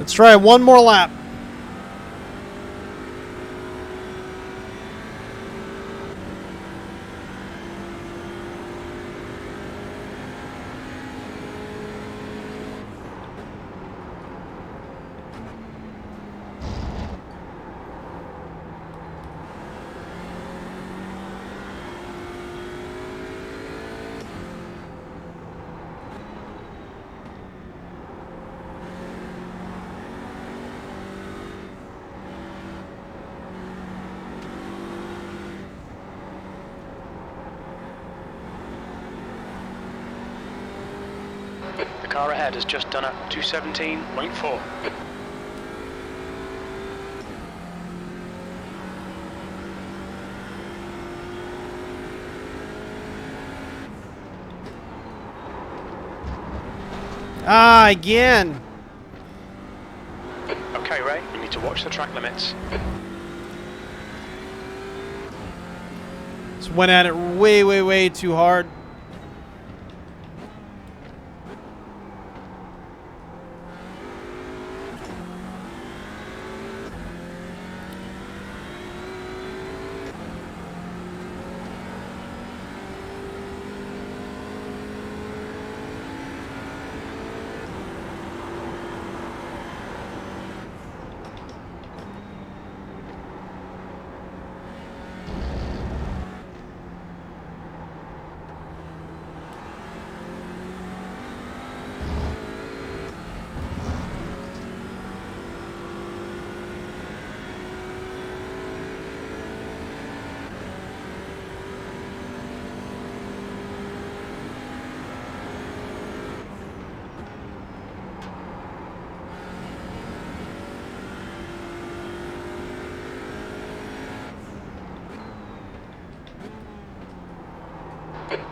S1: Let's try one more lap.
S2: The car ahead has just done a 217.4.
S1: Ah, again.
S2: Okay, Ray, you need to watch the track limits.
S1: Just went at it way too hard.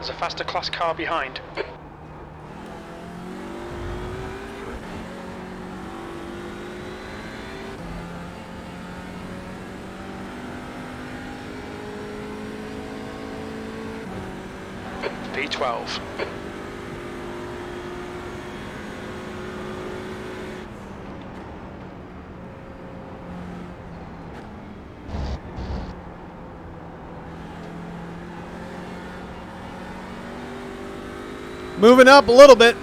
S2: There's a faster class car behind. P12.
S1: Moving up a little bit.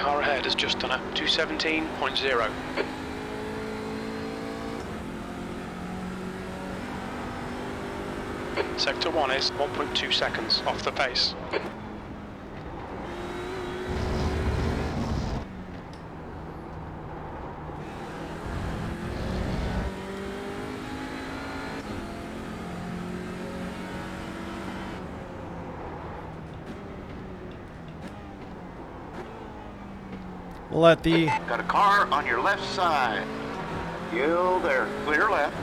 S2: Car ahead has just done a 217.0. Sector 1 is 1.2 seconds off the pace.
S1: We'll let the...
S3: Got a car on your left side. You there, clear left.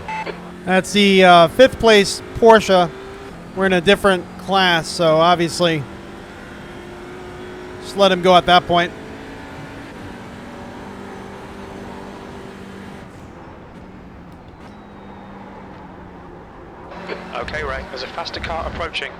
S1: That's the 5th place Porsche. We're in a different class, so obviously just let him go at that point.
S2: Okay, Ray, there's a faster car approaching.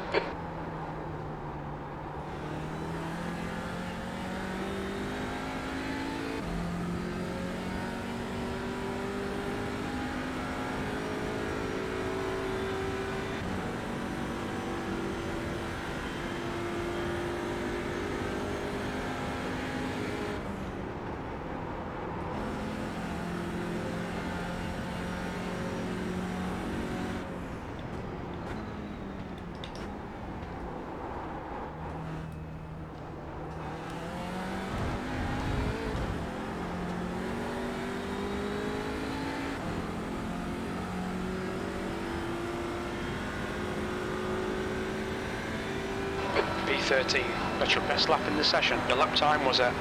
S2: B13, that's your best lap in the session. Your lap time was at...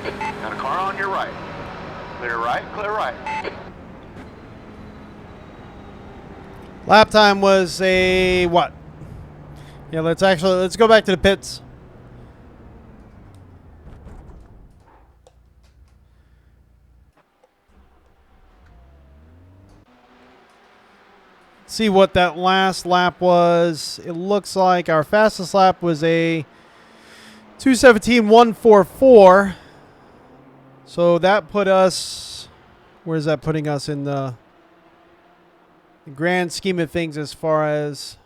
S3: Got a car on your right. Clear right, clear right.
S1: Lap time was a what? Yeah, let's go back to the pits. See what that last lap was. It looks like our fastest lap was a 2:17.144. So that put us, where's that putting us in the grand scheme of things as far as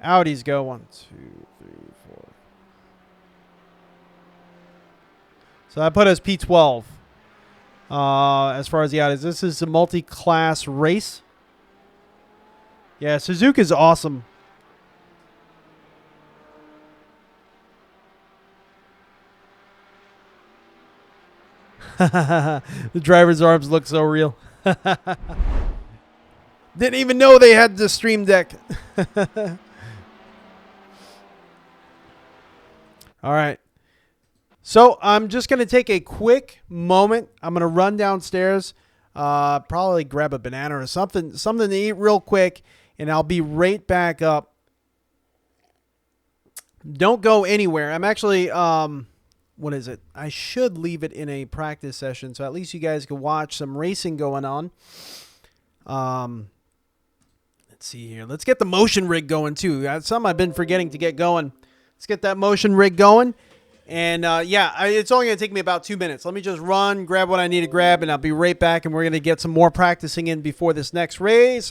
S1: Audis go? 1, 2, 3, 4. So that put us P12 as far as the Audis. This is a multi-class race. Yeah, Suzuka's awesome. The driver's arms look so real. Didn't even know they had the stream deck. All right. So I'm just going to take a quick moment. I'm going to run downstairs, probably grab a banana or something to eat real quick, and I'll be right back up. Don't go anywhere. I'm actually, what is it? I should leave it in a practice session, so at least you guys can watch some racing going on. Let's see here. Let's get the motion rig going, too. That's something I've been forgetting to get going. Let's get that motion rig going. And, yeah, it's only going to take me about 2 minutes. Let me just run, grab what I need to grab, and I'll be right back, and we're going to get some more practicing in before this next race.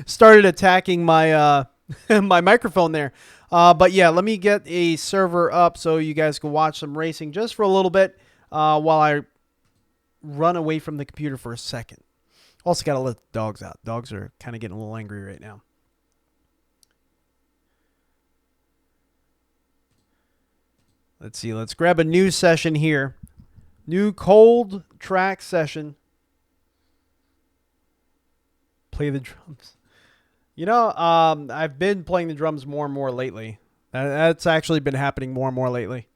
S1: Started attacking my my microphone there. But, yeah, let me get a server up so you guys can watch some racing just for a little bit while I run away from the computer for a second. Also got to let the dogs out. Dogs are kind of getting a little angry right now. Let's see. Let's grab a new session here. New cold track session. Play the drums. You know, I've been playing the drums more and more lately. That's actually been happening more and more lately.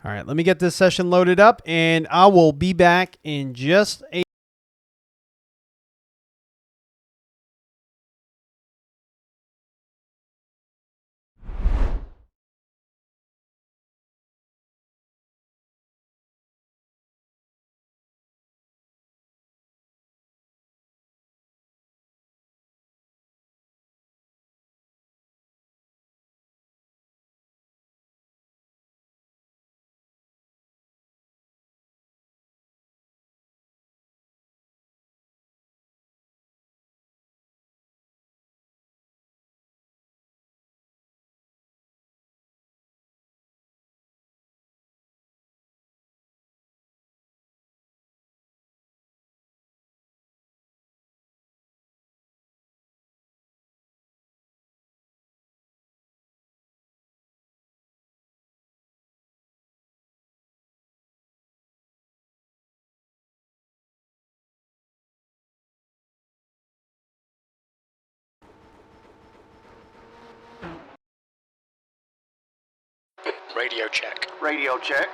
S1: All right, let me get this session loaded up, and I will be back in just a
S2: Radio check.
S3: Radio check.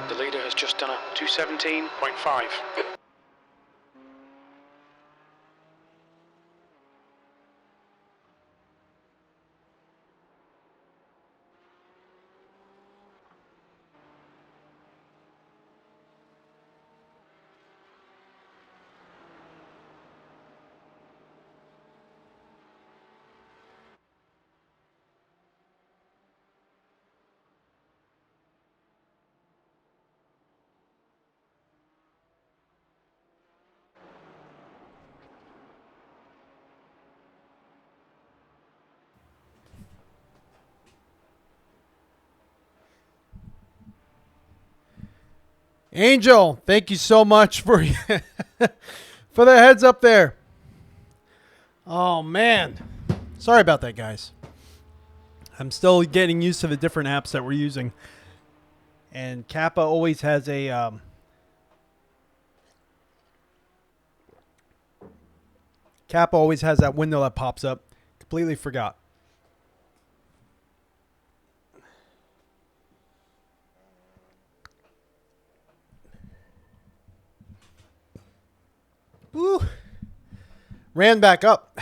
S2: The leader has just done a 217.5.
S1: Angel, thank you so much for for the heads up there. Oh man, sorry about that, guys. I'm still getting used to the different apps that we're using, and Kappa always has a Kappa always has that window that pops up. Completely forgot. Woo. Ran back up.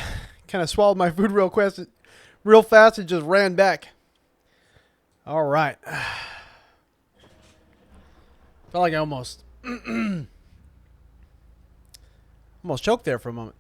S1: Kind of swallowed my food real fast and just ran back. All right. Felt like I almost choked there for a moment.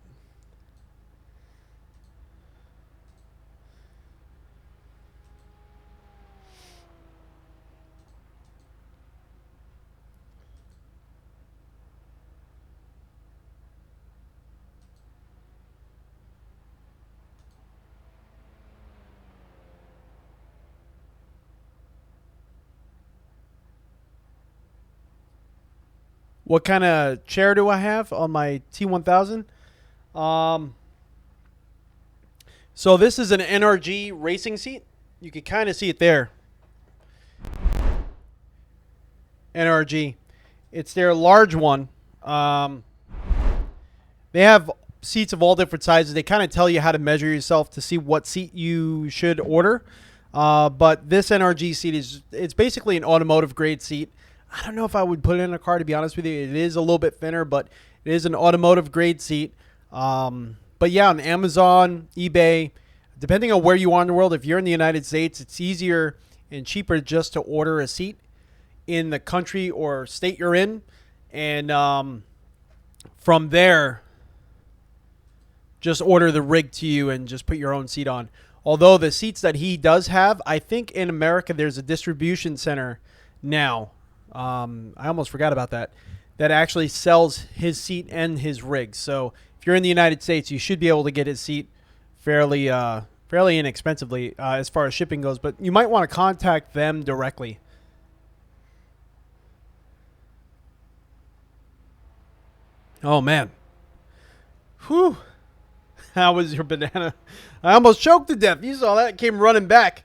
S1: what kind of chair do I have on my T1000. So this is an NRG racing seat. You can kind of see it there. NRG. It's their large one. They have seats of all different sizes. They kind of tell you how to measure yourself to see what seat you should order. But this NRG seat it's basically an automotive grade seat. I don't know if I would put it in a car, to be honest with you. It is a little bit thinner, but it is an automotive grade seat. But yeah, on Amazon, eBay, depending on where you are in the world, if you're in the United States, it's easier and cheaper just to order a seat in the country or state you're in. And from there, just order the rig to you and just put your own seat on. Although the seats that he does have, I think in America there's a distribution center now. I almost forgot about that. That actually sells his seat and his rig. So if you're in the United States, you should be able to get his seat fairly inexpensively as far as shipping goes. But you might want to contact them directly. Oh, man. Whew. How was your banana? I almost choked to death. You saw that. It came running back.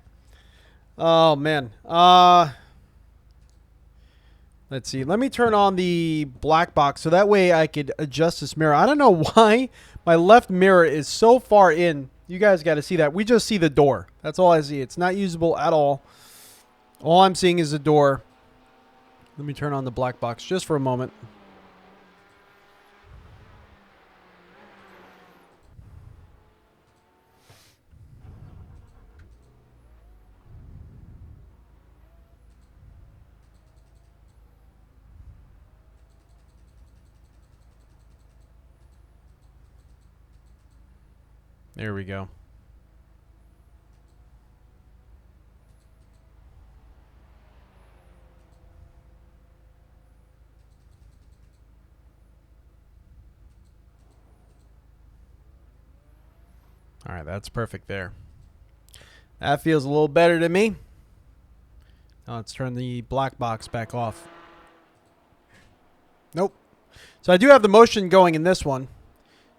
S1: Oh, man. Let's see. Let me turn on the black box so that way I could adjust this mirror. I don't know why my left mirror is so far in. You guys got to see that. We just see the door. That's all I see. It's not usable at all. All I'm seeing is the door. Let me turn on the black box just for a moment. There we go. All right, that's perfect there. That feels a little better to me. Now let's turn the black box back off. Nope. So I do have the motion going in this one.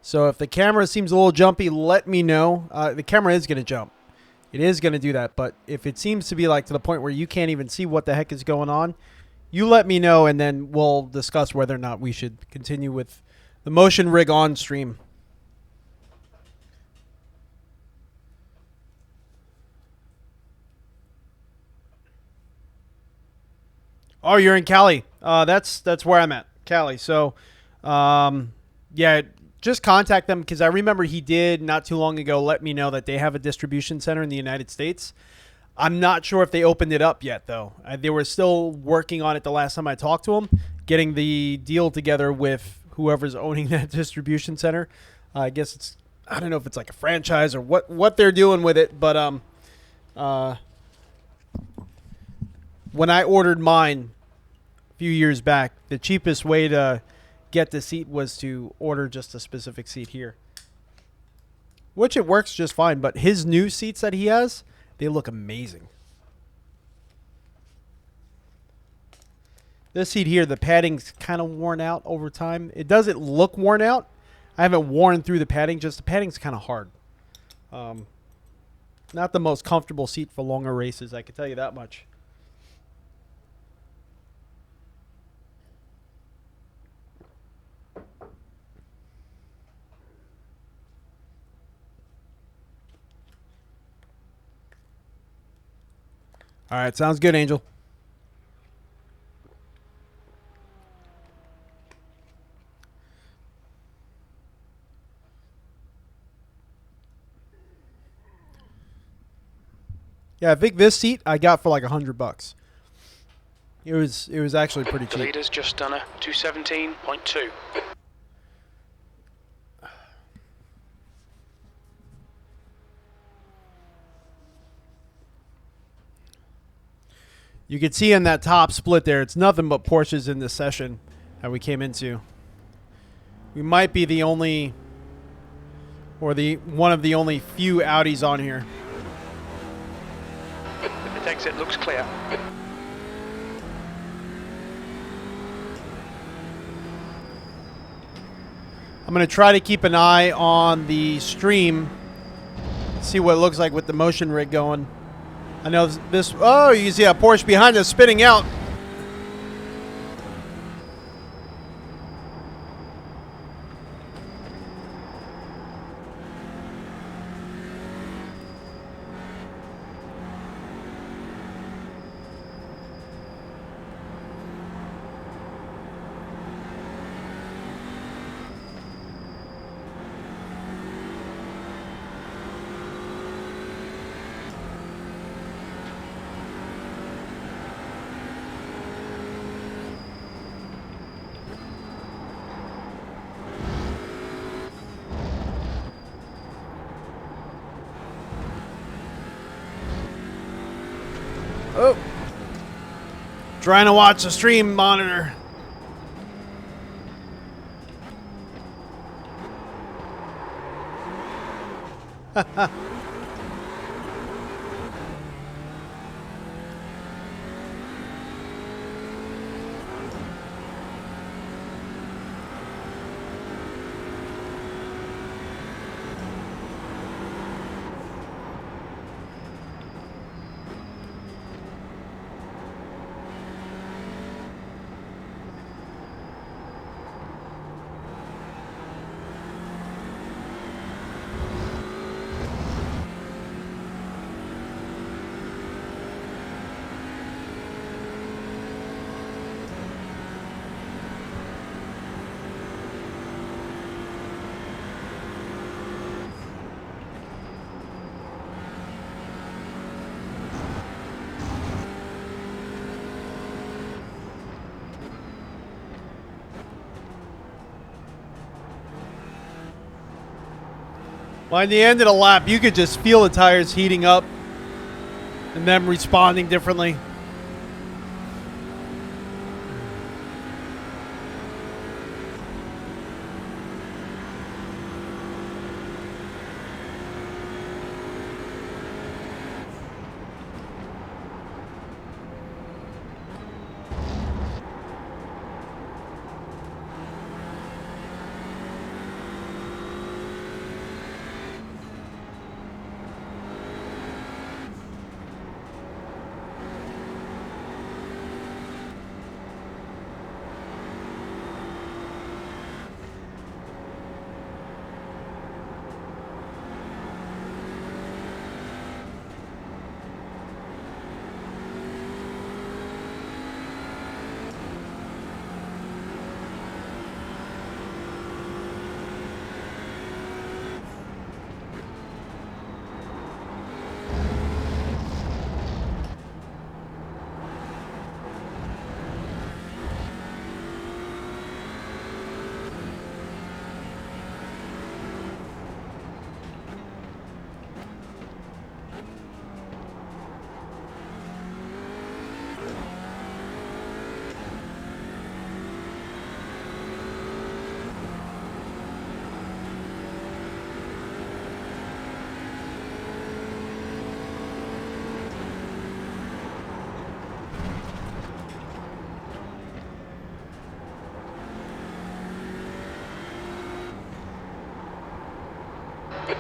S1: So if the camera seems a little jumpy, let me know. The camera is going to jump. It is going to do that. But if it seems to be like to the point where you can't even see what the heck is going on, you let me know and then we'll discuss whether or not we should continue with the motion rig on stream. Oh, you're in Cali. That's where I'm at, Cali. So, yeah. Just contact them because I remember he did not too long ago let me know that they have a distribution center in the United States. I'm not sure if they opened it up yet, though. They were still working on it the last time I talked to them, getting the deal together with whoever's owning that distribution center. I guess it's, I don't know if it's like a franchise or what they're doing with it, but when I ordered mine a few years back, the cheapest way to get the seat was to order just a specific seat here, which it works just fine. But his new seats that he has, they look amazing. This seat here, the padding's kind of worn out over time. It doesn't look worn out. I haven't worn through the padding, just the padding's kind of hard. Not the most comfortable seat for longer races, I can tell you that much. All right, sounds good, Angel. Yeah, I think this seat I got for like $100. It was actually pretty cheap.
S2: The leader's just done a 217.2.
S1: You can see in that top split there, it's nothing but Porsches in this session that we came into. We might be the only, or one of the only few Audis on here.
S2: The exit looks clear.
S1: I'm going to try to keep an eye on the stream, see what it looks like with the motion rig going. I know this. Oh, you can see a Porsche behind us spinning out. Oh, trying to watch the stream monitor. By the end of the lap, you could just feel the tires heating up and them responding differently.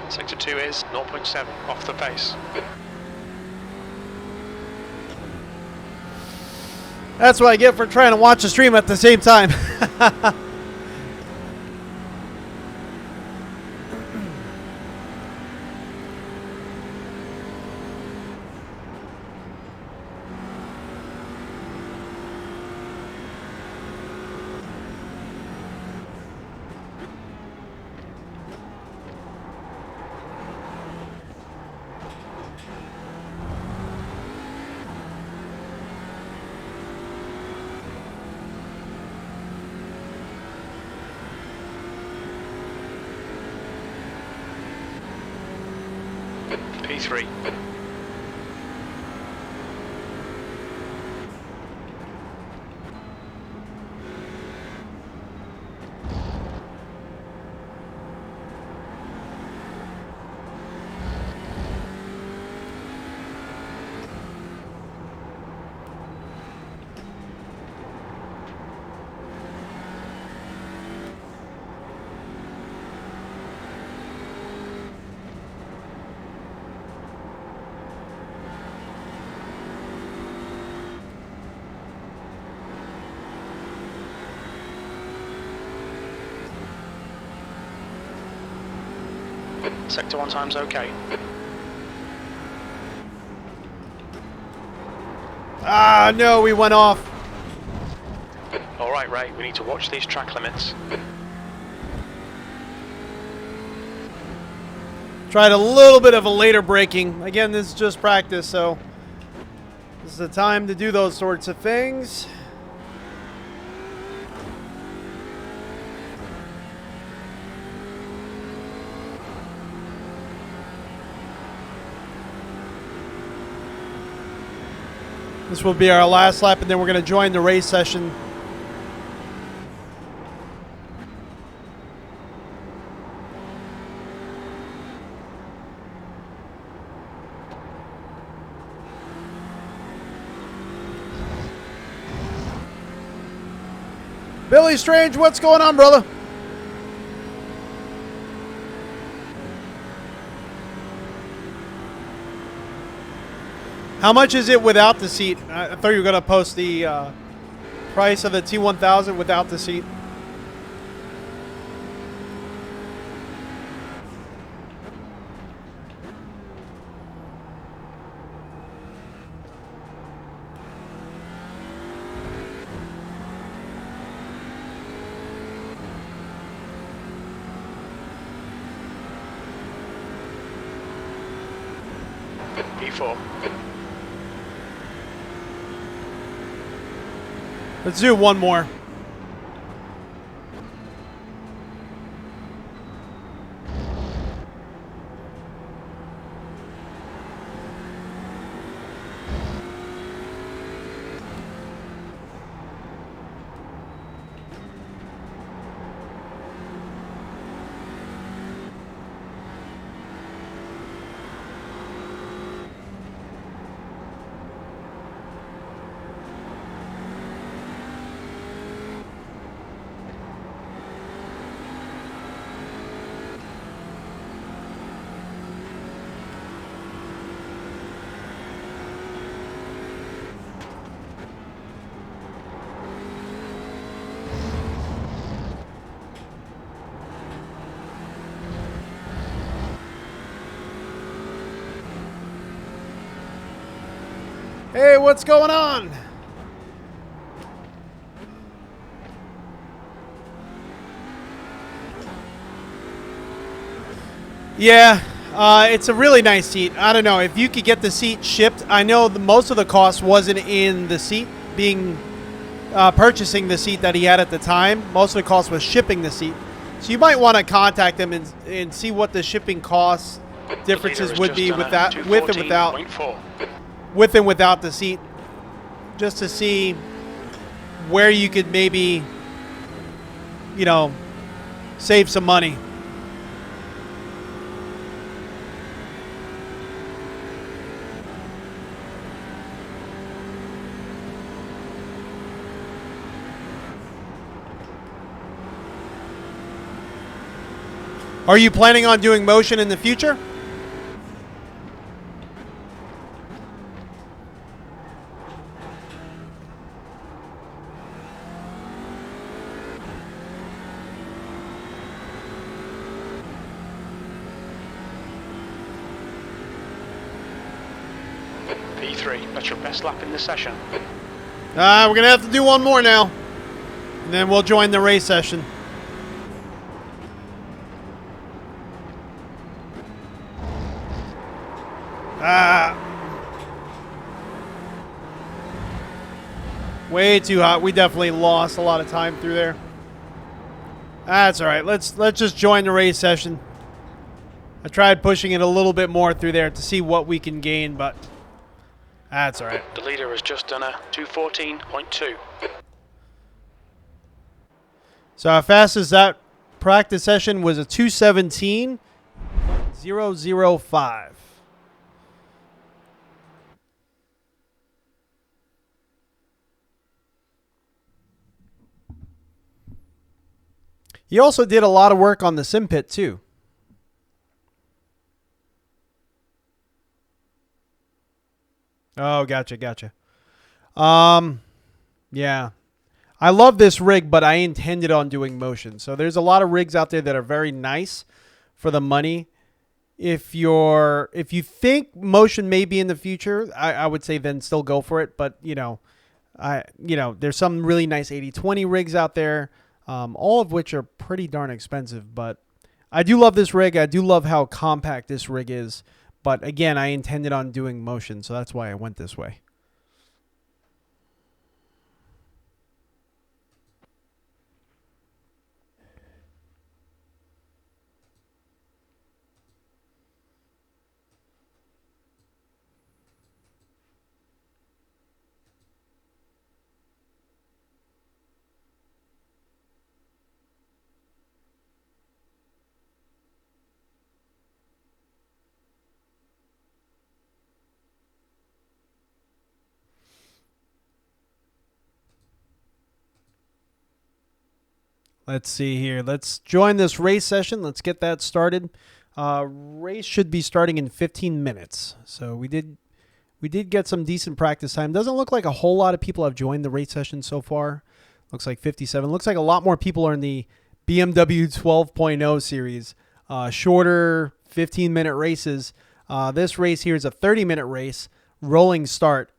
S2: Sector 2 is 0.7 off the pace.
S1: That's what I get for trying to watch the stream at the same time.
S2: P3. Sector 1 time's okay.
S1: Ah, no, we went off.
S2: Alright, Ray, we need to watch these track limits.
S1: Tried a little bit of a later braking. Again, this is just practice, so this is the time to do those sorts of things. This will be our last lap, and then we're going to join the race session. Billy Strange, what's going on, brother? How much is it without the seat? I thought you were going to post the price of the T1000 without the seat.
S2: P4.
S1: Let's do one more. Hey, what's going on? Yeah, it's a really nice seat. I don't know if you could get the seat shipped. I know most of the cost wasn't in the seat purchasing the seat that he had at the time. Most of the cost was shipping the seat. So you might want to contact him and see what the shipping cost differences would be with that, with and without the seat, just to see where you could maybe, you know, save some money. Are you planning on doing motion in the future?
S2: P3, that's your best lap in the session.
S1: We're going to have to do one more now. And then we'll join the race session. Way too hot. We definitely lost a lot of time through there. That's all right. Let's just join the race session. I tried pushing it a little bit more through there to see what we can gain, but that's all right.
S2: The leader has just done a 2:14.2.
S1: So how fast is that practice session? Was a 2:17.005. He also did a lot of work on the sim pit too. Oh, gotcha. Yeah. I love this rig, but I intended on doing motion. So there's a lot of rigs out there that are very nice for the money if you think motion may be in the future, I would say then still go for it. But there's some really nice 80/20 rigs out there, all of which are pretty darn expensive. But I do love this rig. I do love how compact this rig is. But again, I intended on doing motion, so that's why I went this way. Let's see here. Let's join this race session. Let's get that started. Race should be starting in 15 minutes. So we did get some decent practice time. Doesn't look like a whole lot of people have joined the race session so far. Looks like 57. Looks like a lot more people are in the BMW 12.0 series. Shorter 15-minute races. This race here is a 30-minute race. Rolling start.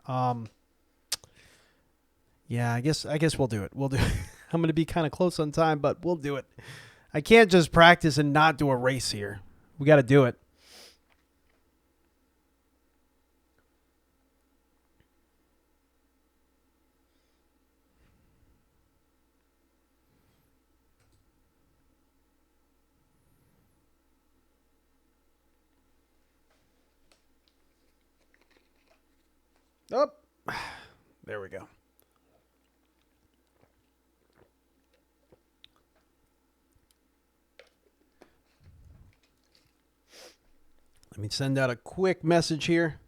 S1: Yeah, I guess we'll do it. We'll do it. I'm going to be kind of close on time, but we'll do it. I can't just practice and not do a race here. We got to do it. Oh, there we go. Let me send out a quick message here.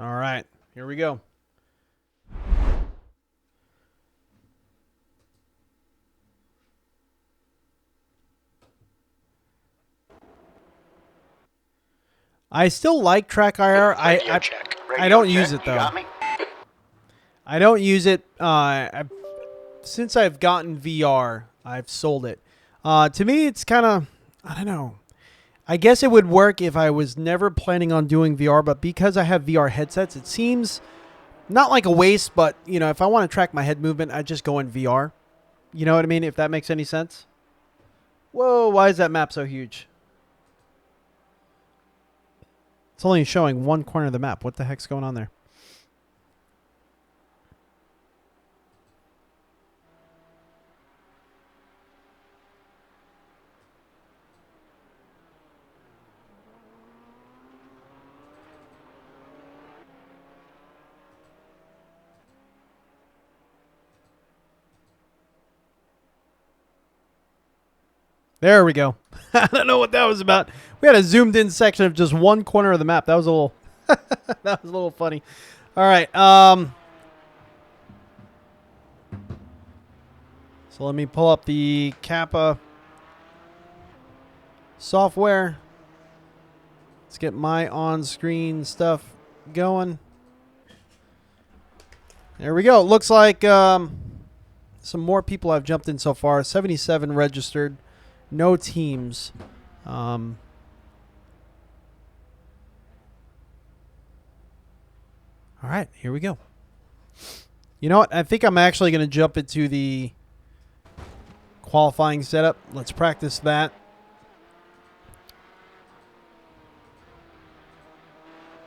S1: All right, here we go. I still like track IR. I don't use it though. I don't use it. Since I've gotten VR, I've sold it. To me, it's kind of, I don't know. I guess it would work if I was never planning on doing VR, but because I have VR headsets, it seems not like a waste, but, if I want to track my head movement, I just go in VR. You know what I mean? If that makes any sense. Whoa, why is that map so huge? It's only showing one corner of the map. What the heck's going on there? There we go. I don't know what that was about. We had a zoomed in section of just one corner of the map. That was a little that was a little funny. All right. So let me pull up the Kappa software. Let's get my on-screen stuff going. There we go. It looks like some more people have jumped in so far. 77 registered. No teams. All right, here we go. You know what? I think I'm actually going to jump into the qualifying setup. Let's practice that.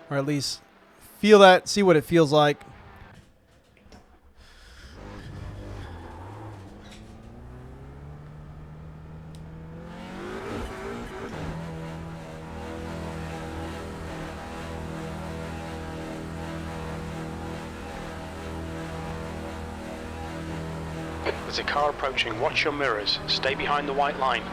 S1: Or at least feel that, see what it feels like.
S2: There's a car approaching. Watch your mirrors. Stay behind the white line.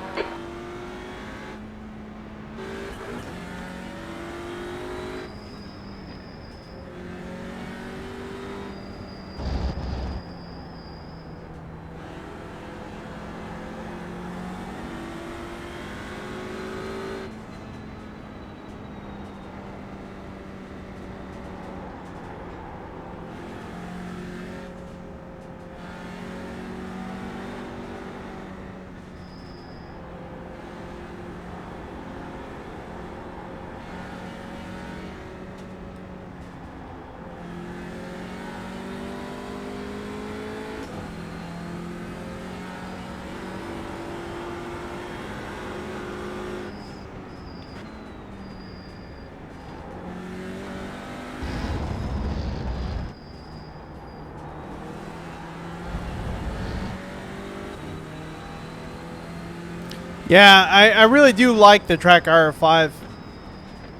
S1: Yeah, I really do like the Track IR5.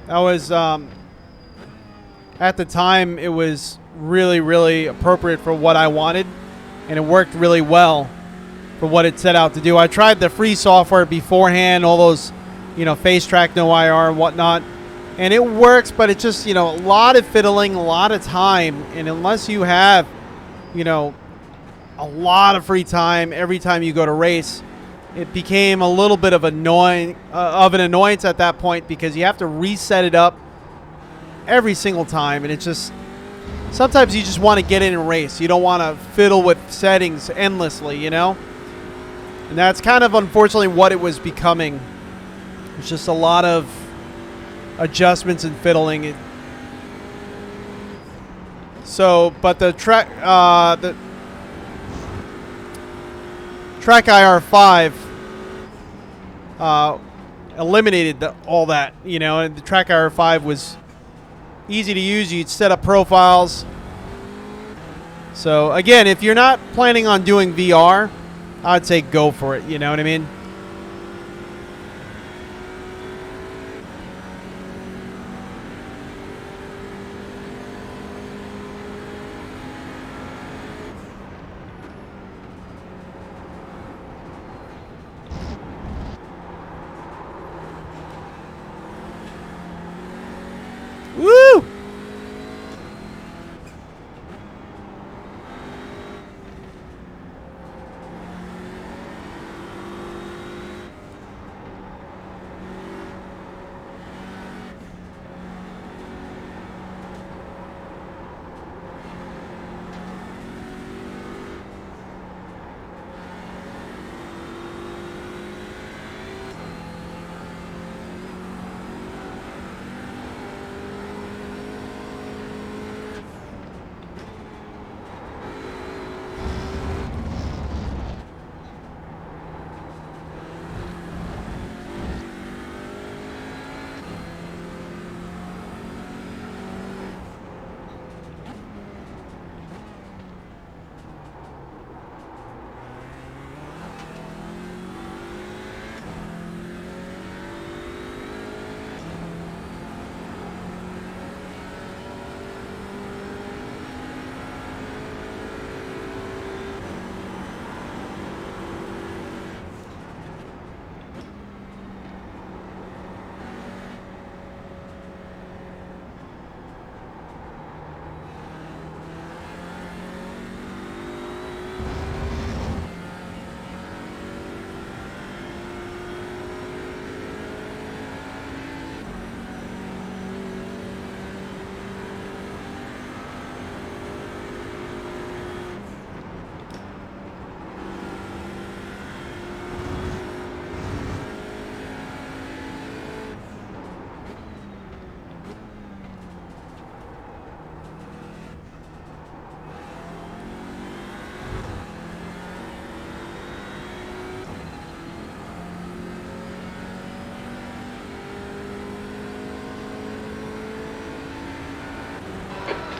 S1: That was, at the time, it was really, really appropriate for what I wanted, and it worked really well for what it set out to do. I tried the free software beforehand, all those, you know, face track, no IR and whatnot, and it works, but it's just, you know, a lot of fiddling, a lot of time, and unless you have, you know, a lot of free time every time you go to race, it became a little bit of an annoyance at that point, because you have to reset it up every single time, and it's just, sometimes you just want to get in and race. You don't want to fiddle with settings endlessly, you know? And that's kind of unfortunately what it was becoming. It's just a lot of adjustments and fiddling. So, but the Track IR5 eliminated all that, you know, and the Track IR5 was easy to use. You'd set up profiles. So again, if you're not planning on doing VR, I'd say go for it, you know what I mean? Woo!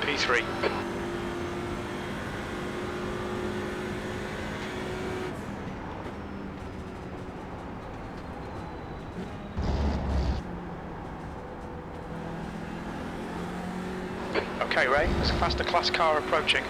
S2: P3. Okay, Ray, there's a faster class car approaching.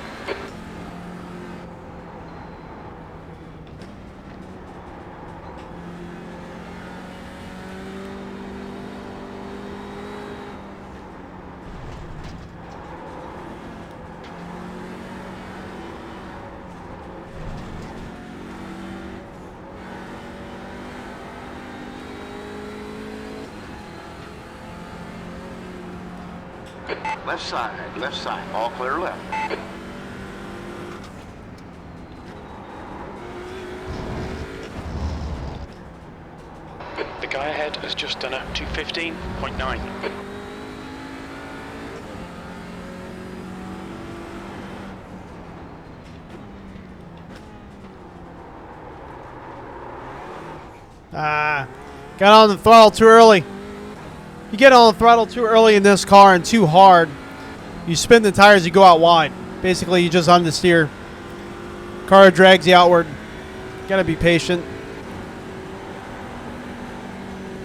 S3: Left side, all clear left.
S2: The guy ahead has just done a 215.9.
S1: Got on the throttle too early. You get on the throttle too early in this car and too hard, you spin the tires, you go out wide. Basically, you just understeer. Car drags you outward. Gotta be patient.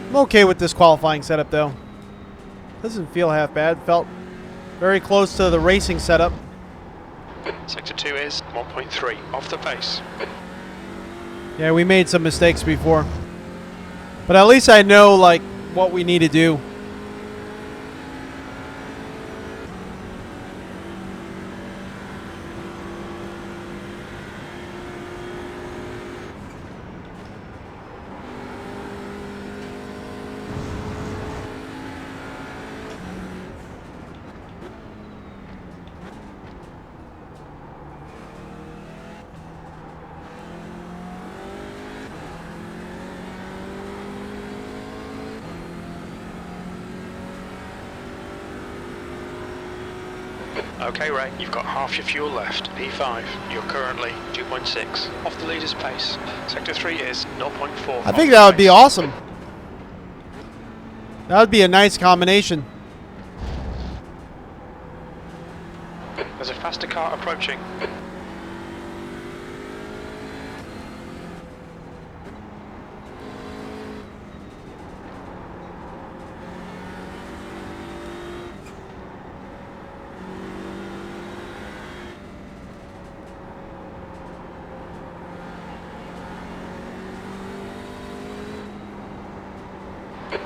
S1: I'm okay with this qualifying setup, though. Doesn't feel half bad. Felt very close to the racing setup.
S2: Sector 2 is 1.3 off the pace.
S1: Yeah, we made some mistakes before. But at least I know, like, what we need to do.
S2: Okay, Ray, you've got half your fuel left. P5, you're currently 2.6 off the leader's pace. Sector 3 is 0.4.
S1: I think that would be awesome. That would be a nice combination.
S2: There's a faster car approaching.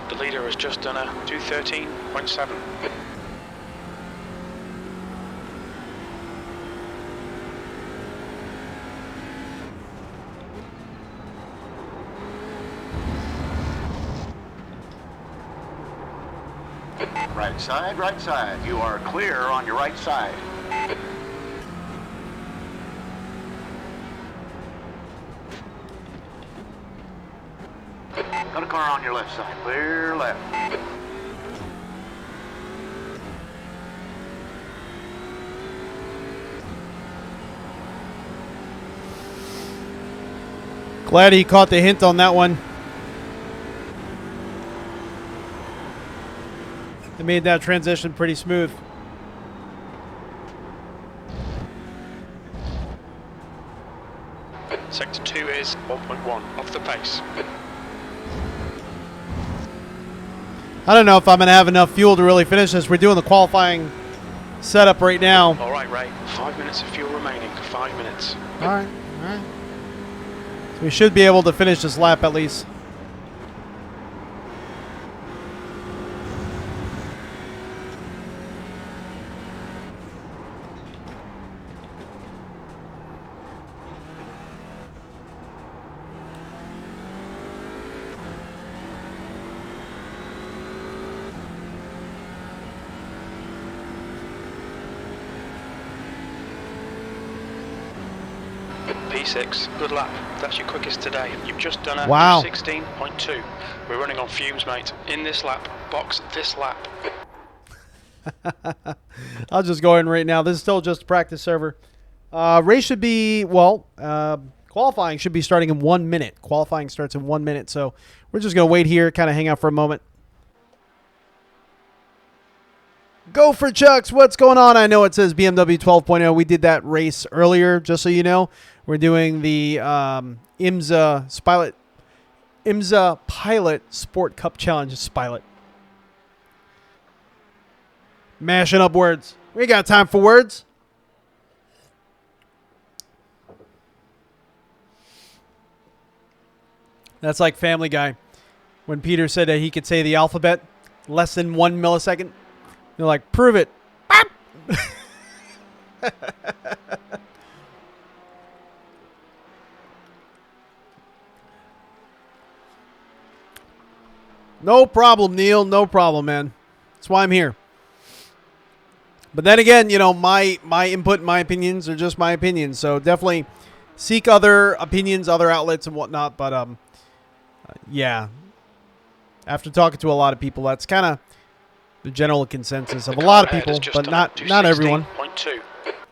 S2: The leader has just done a 213.7.
S3: Right side. You are clear on your right side. Got a car on your left side. Clear left.
S1: Glad he caught the hint on that one. They made that transition pretty smooth.
S2: Sector 2 is 1.1 off the pace.
S1: I don't know if I'm going to have enough fuel to really finish this. We're doing the qualifying setup right now.
S2: All right, Ray. 5 minutes of fuel remaining. 5 minutes.
S1: All right. So we should be able to finish this lap at least.
S2: P6, good lap. That's your quickest today. You've just done a
S1: Wow.
S2: 16.2. We're running on fumes, mate. In this lap, box this lap.
S1: I'll just go in right now. This is still just a practice server. Race should be, qualifying should be starting in 1 minute. Qualifying starts in 1 minute. So we're just going to wait here, kind of hang out for a moment. Go for Chucks. What's going on? I know it says BMW 12.0. We did that race earlier, just so you know. We're doing the IMSA Pilot Sport Cup Challenge. Pilot. Mashing up words. We got time for words. That's like Family Guy. When Peter said that he could say the alphabet less than 1 millisecond. They're like, prove it. No problem, Neil. No problem, man. That's why I'm here. But then again, you know, my input, my opinions are just my opinions. So definitely seek other opinions, other outlets and whatnot. But yeah, after talking to a lot of people, that's kind of the general consensus of a lot of people, but not everyone.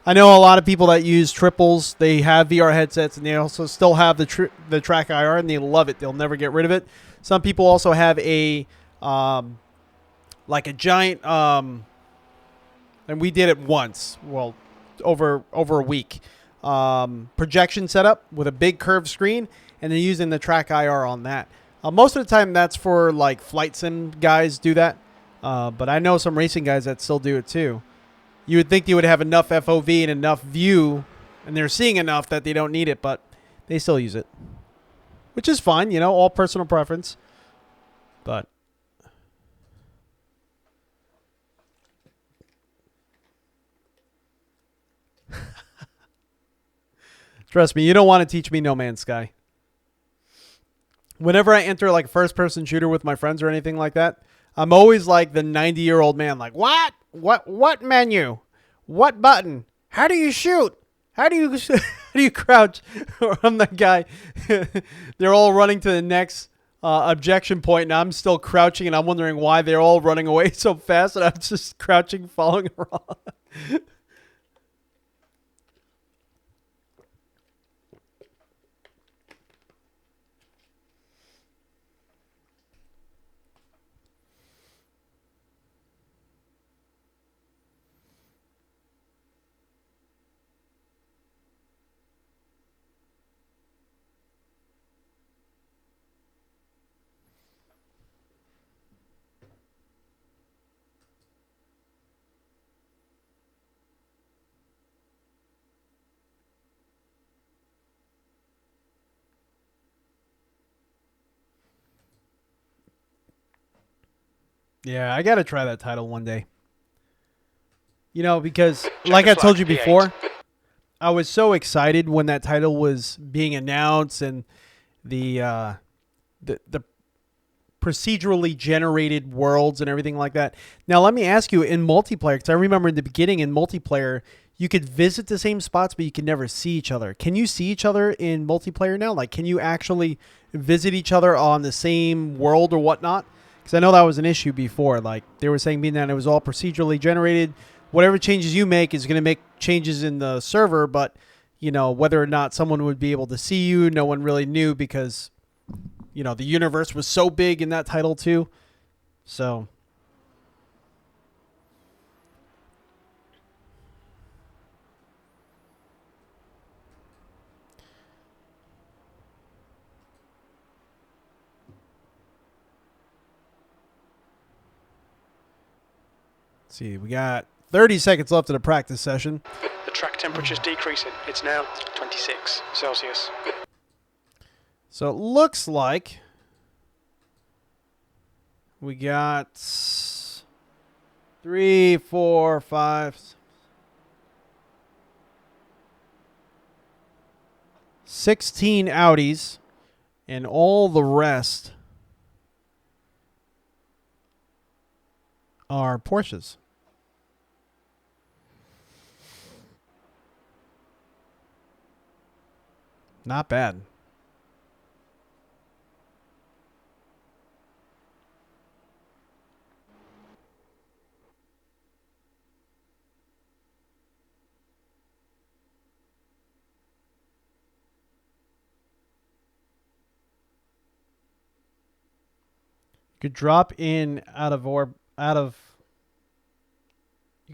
S1: I know a lot of people that use triples. They have VR headsets, and they also still have the track IR, and they love it. They'll never get rid of it. Some people also have a like a giant, and we did it once. Well, over a week. Projection setup with a big curved screen, and they're using the track IR on that. Most of the time, that's for like flight sim guys do that, but I know some racing guys that still do it too. You would think they would have enough FOV and enough view, and they're seeing enough that they don't need it, but they still use it. Which is fine, you know, all personal preference. But trust me, you don't want to teach me No Man's Sky. Whenever I enter like a first-person shooter with my friends or anything like that, I'm always like the 90-year-old man, like, what? What menu? What button? How do you shoot? How do you crouch? I'm that guy. They're all running to the next objection point, and I'm still crouching, and I'm wondering why they're all running away so fast, and I'm just crouching, following around. Yeah, I got to try that title one day. You know, because like I told you before, I was so excited when that title was being announced and the procedurally generated worlds and everything like that. Now, let me ask you, in multiplayer, because I remember in the beginning in multiplayer, you could visit the same spots, but you could never see each other. Can you see each other in multiplayer now? Like, can you actually visit each other on the same world or whatnot? Because I know that was an issue before. Like, they were saying being that it was all procedurally generated, whatever changes you make is going to make changes in the server, but, you know, whether or not someone would be able to see you, no one really knew because, you know, the universe was so big in that title too. So let's see, we got 30 seconds left of the practice session.
S2: The track temperature's decreasing. It's now 26 Celsius.
S1: So it looks like we got 3, 4, 5, 16 Audis, and all the rest are Porsches. Not bad. You could drop in you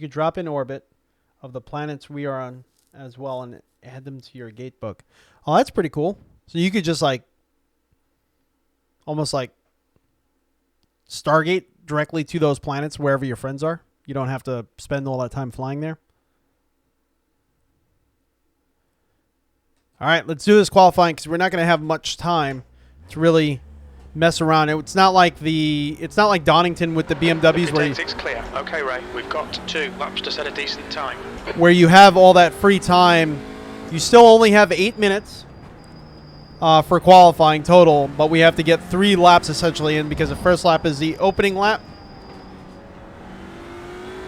S1: could drop in orbit of the planets we are on as well and add them to your gate book. Oh, that's pretty cool. So you could just like almost like Stargate directly to those planets wherever your friends are. You don't have to spend all that time flying there. All right, let's do this qualifying because we're not going to have much time to really mess around. It's not like Donington with the BMWs where
S2: it's clear. Okay, Ray, we've got 2 laps to set a decent time.
S1: Where you have all that free time. You still only have 8 minutes for qualifying total, but we have to get 3 laps essentially in because the first lap is the opening lap.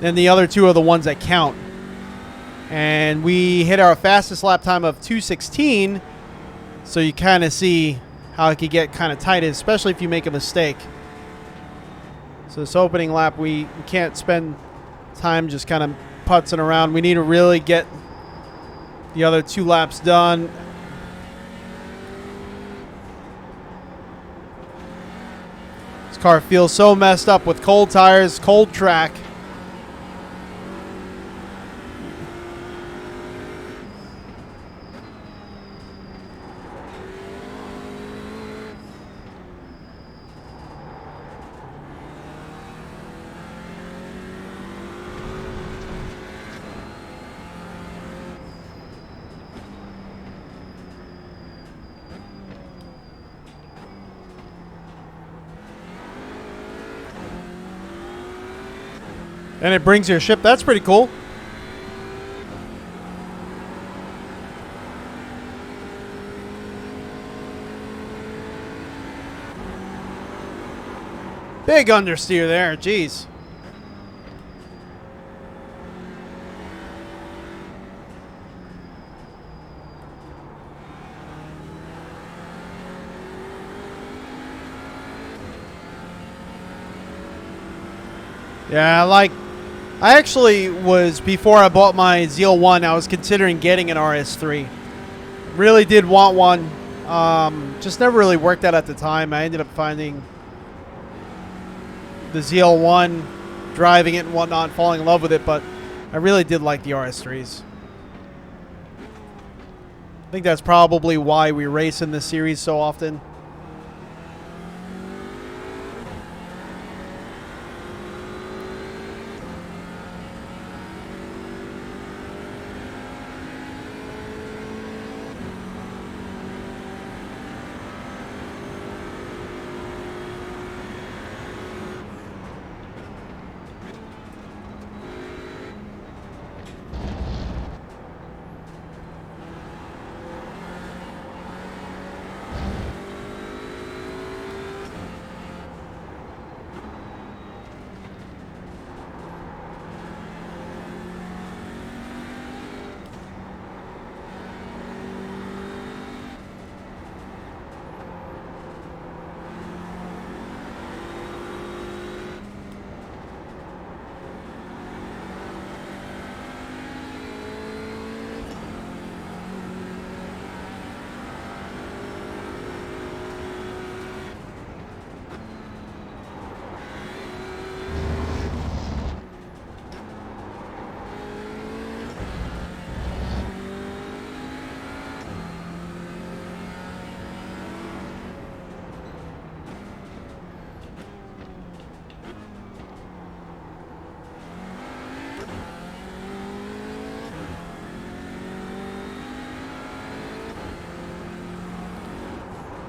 S1: Then the other two are the ones that count. And we hit our fastest lap time of 2:16. So you kind of see how it could get kind of tight, especially if you make a mistake. So this opening lap, we can't spend time just kind of putzing around. We need to really get the other 2 laps done. This car feels so messed up with cold tires, cold track. And it brings your ship. That's pretty cool. Big understeer there. Jeez. Yeah, I actually was, before I bought my Zeal 1, I was considering getting an RS3. Really did want one. Just never really worked out at the time. I ended up finding the Zeal 1, driving it and whatnot, falling in love with it, but I really did like the RS3s. I think that's probably why we race in this series so often.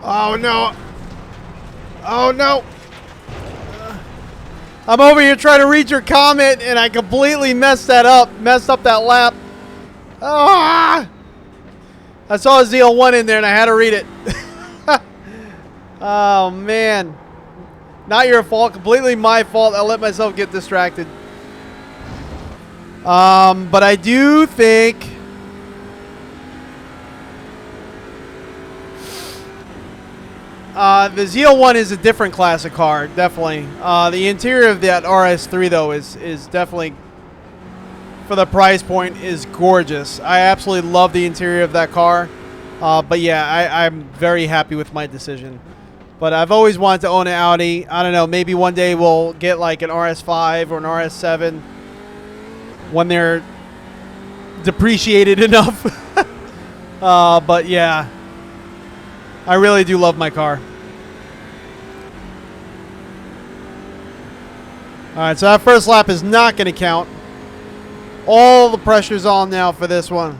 S1: Oh no. Oh no. I'm over here trying to read your comment and I completely messed that up. Messed up that lap. Ah! I saw a Zeal 1 in there and I had to read it. Oh man. Not your fault. Completely my fault. I let myself get distracted. But I do think the Zeal 1 is a different class of car, definitely. The interior of that RS3 though is definitely, for the price point, is gorgeous. I absolutely love the interior of that car. But yeah, I'm very happy with my decision. But I've always wanted to own an Audi. I don't know, maybe one day we'll get like an RS5 or an RS7 when they're depreciated enough. But yeah, I really do love my car. Alright, so that first lap is not going to count. All the pressure's on now for this one.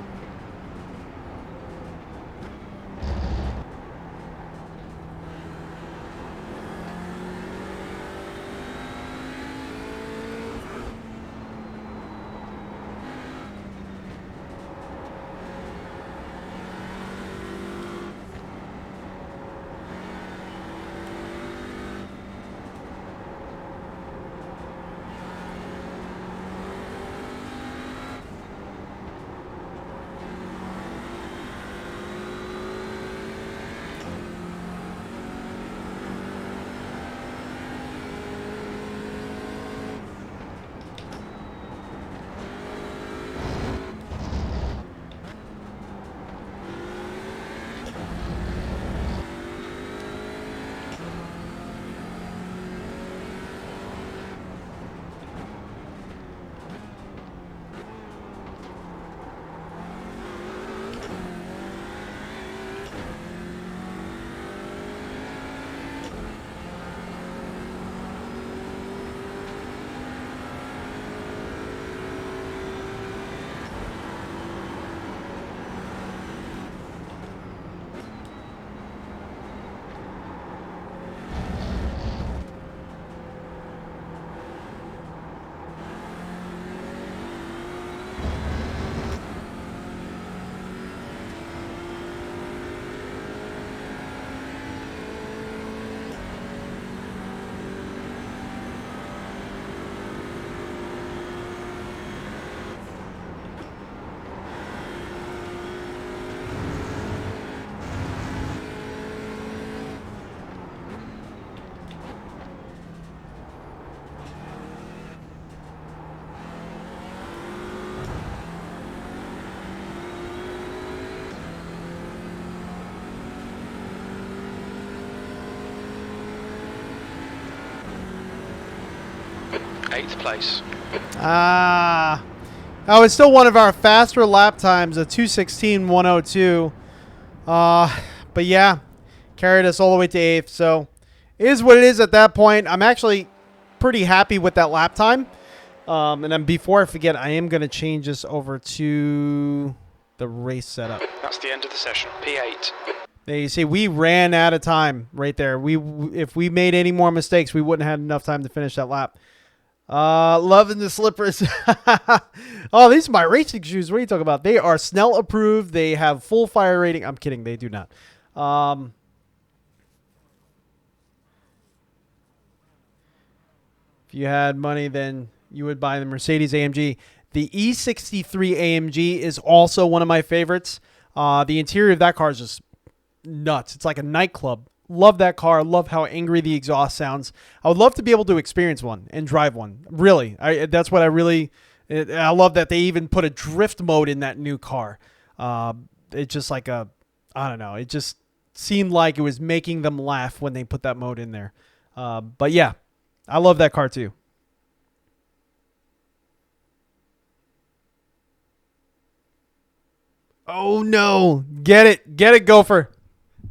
S2: 8th place.
S1: Ah. Oh, it's still one of our faster lap times, a 2:16.102. But yeah, carried us all the way to 8th. So it is what it is at that point. I'm actually pretty happy with that lap time. And then before I forget, I am going to change this over to the race setup.
S2: That's the end of the session. P8.
S1: There you see, we ran out of time right there. If we made any more mistakes, we wouldn't have enough time to finish that lap. Loving the slippers. Oh, these are my racing shoes. What are you talking about? They are Snell approved. They have full fire rating. I'm kidding. They do not. If you had money, then you would buy the Mercedes AMG. The E63 AMG is also one of my favorites. The interior of that car is just nuts. It's like a nightclub. Love that car. Love how angry the exhaust sounds. I would love to be able to experience one and drive one. Really. That's what I really... I love that they even put a drift mode in that new car. It's just like a... I don't know. It just seemed like it was making them laugh when they put that mode in there. But yeah, I love that car too. Oh no. Get it. Get it, Gopher.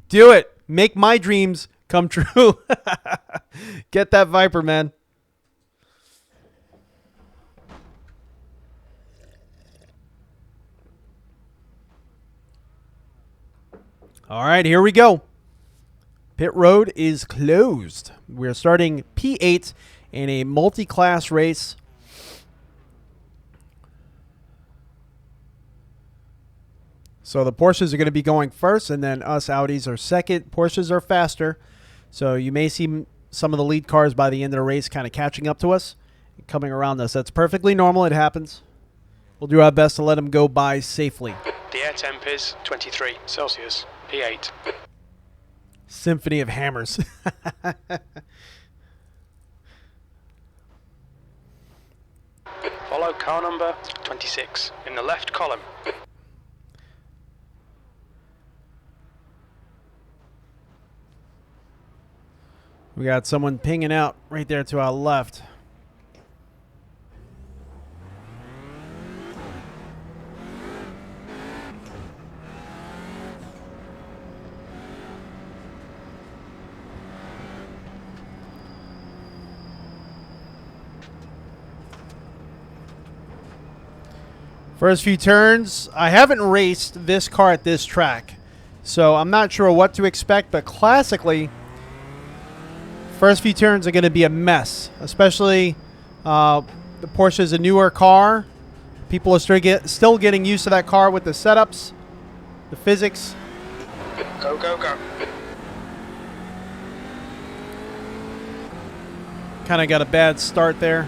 S1: Do it. Make my dreams come true. Get that Viper, man. All right, here we go. Pit road is closed. We're starting P8 in a multi-class race. So the Porsches are going to be going first, and then us Audis are second. Porsches are faster, so you may see some of the lead cars by the end of the race kind of catching up to us, coming around us. That's perfectly normal. It happens. We'll do our best to let them go by safely.
S2: The air temp is 23 Celsius. P8.
S1: Symphony of hammers.
S2: Follow car number 26 in the left column.
S1: We got someone pinging out right there to our left. First few turns, I haven't raced this car at this track, so I'm not sure what to expect, but classically, first few turns are going to be a mess, especially the Porsche is a newer car. People are still getting used to that car with the setups, the physics.
S2: Go, go, go.
S1: Kind of got a bad start there.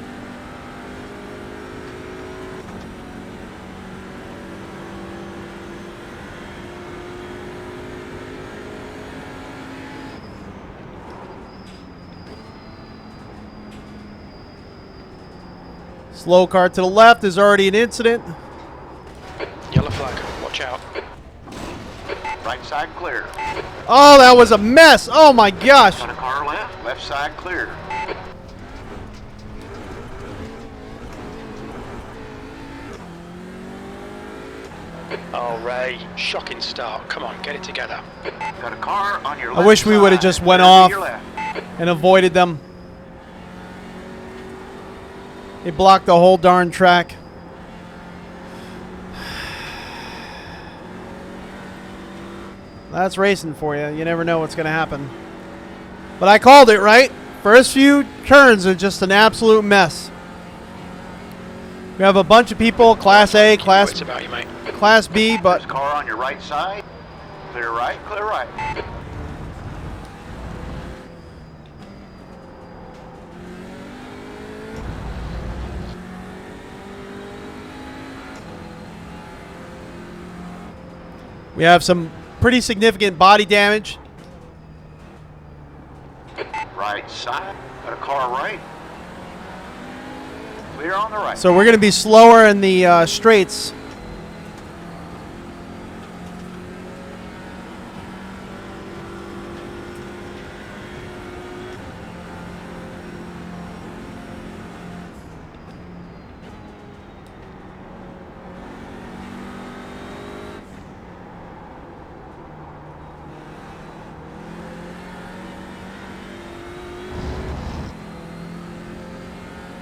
S1: Slow car to the left. There's already an incident.
S2: Yellow flag. Watch out.
S3: Right side clear.
S1: Oh, that was a mess. Oh, my gosh.
S3: Got a car left. Left side clear.
S2: Oh, Ray. Shocking start. Come on, get it together.
S3: Got a car on your left
S1: I wish we would have
S3: side.
S1: just went
S3: Clear to
S1: off
S3: your left.
S1: and avoided them. They blocked the whole darn track. That's racing for you. You never know what's going to happen. But I called it, right? First few turns are just an absolute mess. We have a bunch of people, Class A, Class
S2: It's about you, mate.
S1: Class B, but
S3: There's a car on your right side. Clear right, clear right.
S1: we have some pretty significant body damage.
S3: Right side. Got a car right. Clear on the right.
S1: So we're going to be slower in the straights.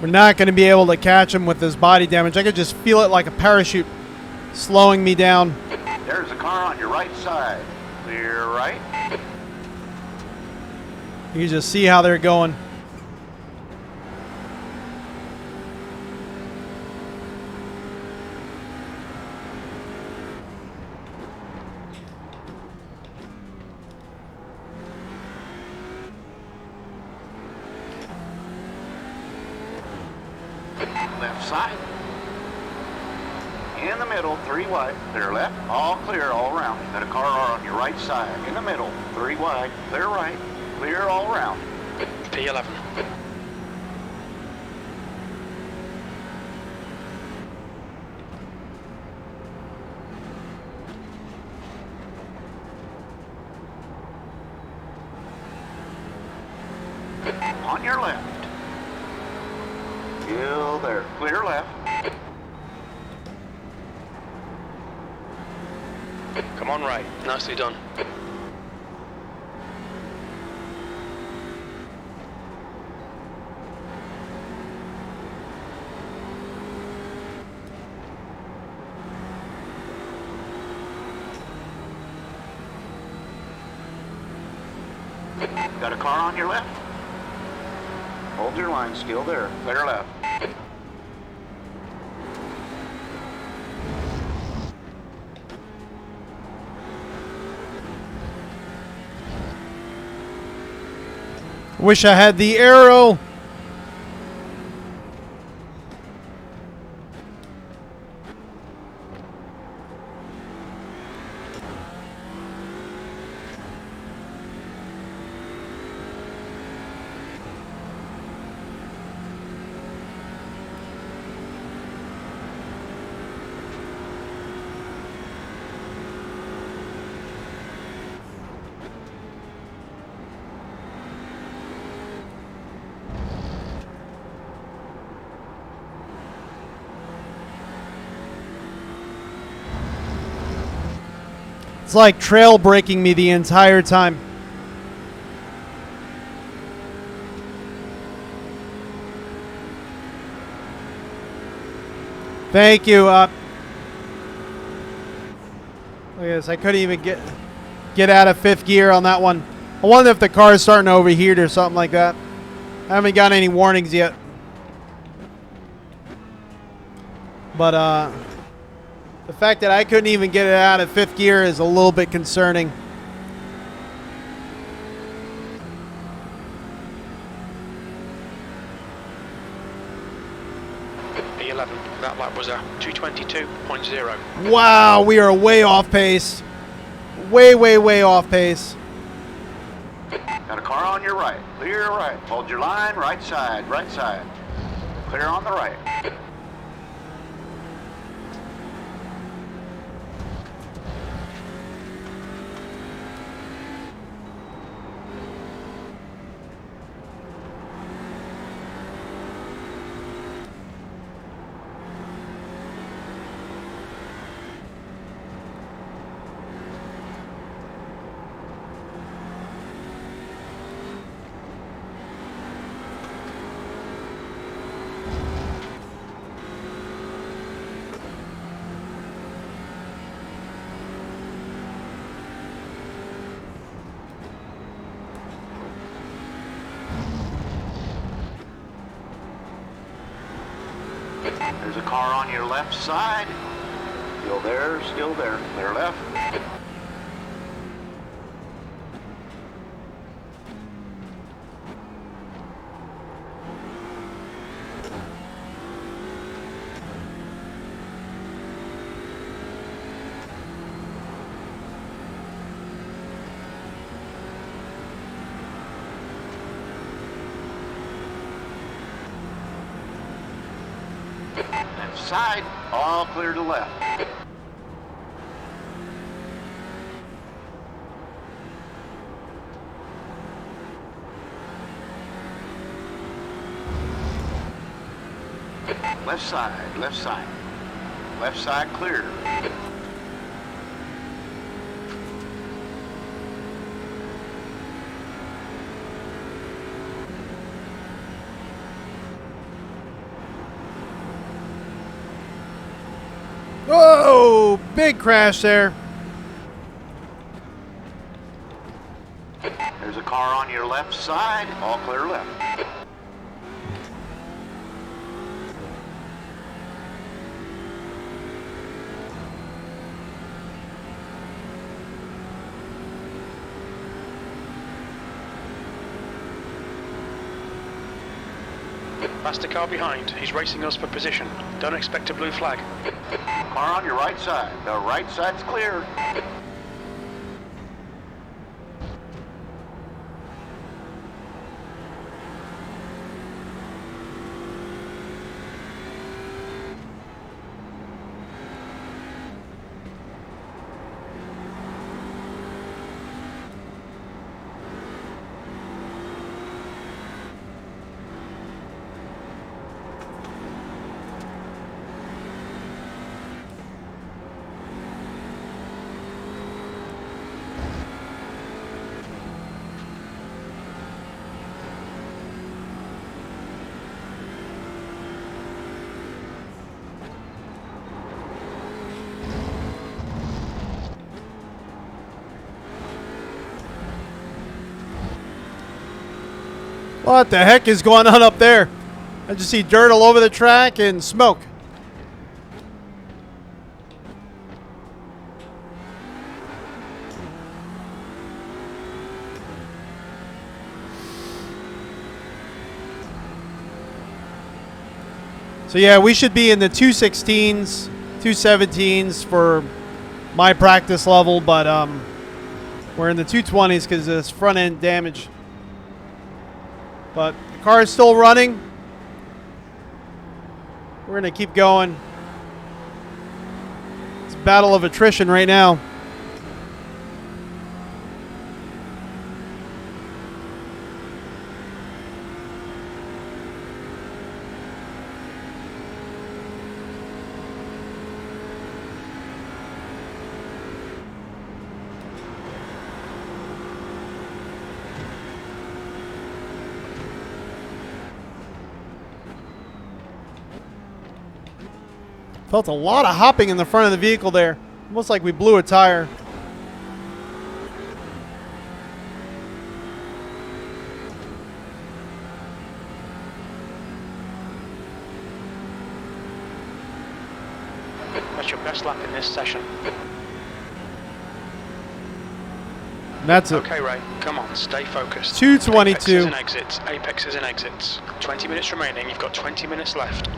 S1: We're not going to be able to catch him with this body damage. I could just feel it like a parachute slowing me down.
S3: There's a car on your right side. Clear right.
S1: You can just see how they're going.
S3: Left side. In the middle, 3 wide. Clear left. All clear all around. Got a car on your right side. In the middle, 3 wide. Clear right. Clear all around.
S2: P11.
S3: On your left. Still there. Clear left.
S2: Come on right. Nicely done.
S3: Got a car on your left. Hold your line. Still there. Clear left.
S1: Wish I had the arrow. It's like trail braking me the entire time. Thank you. Look at this. I couldn't even get out of 5th gear on that one. I wonder if the car is starting to overheat or something like that. I haven't got any warnings yet. But the fact that I couldn't even get it out of 5th gear is a little bit concerning.
S2: P11. That lap was a 222.0.
S1: Wow, we are way off pace. Way, way, way off pace.
S3: Got a car on your right. Clear right. Hold your line. Right side. Right side. Clear on the right. There's a car on your left side. Still there, still there. Clear left. Left side, all clear to left. Left side, left side. Left side clear.
S1: Whoa! Big crash there.
S3: There's a car on your left side. All clear left.
S2: Faster car behind. He's racing us for position. Don't expect a blue flag.
S3: Car on your right side. The right side's clear.
S1: What the heck is going on up there? I just see dirt all over the track and smoke. So yeah, we should be in the 216s, 217s for my practice level, but we're in the 220s because of this front end damage. But the car is still running. We're going to keep going. It's a battle of attrition right now. Felt a lot of hopping in the front of the vehicle there. Almost like we blew a tire.
S2: That's your best lap in this session.
S1: And that's it.
S2: Okay, Ray, come on, stay focused.
S1: 222.
S2: Apexes and exits. Apexes and exits. 20 minutes remaining. You've got 20 minutes left.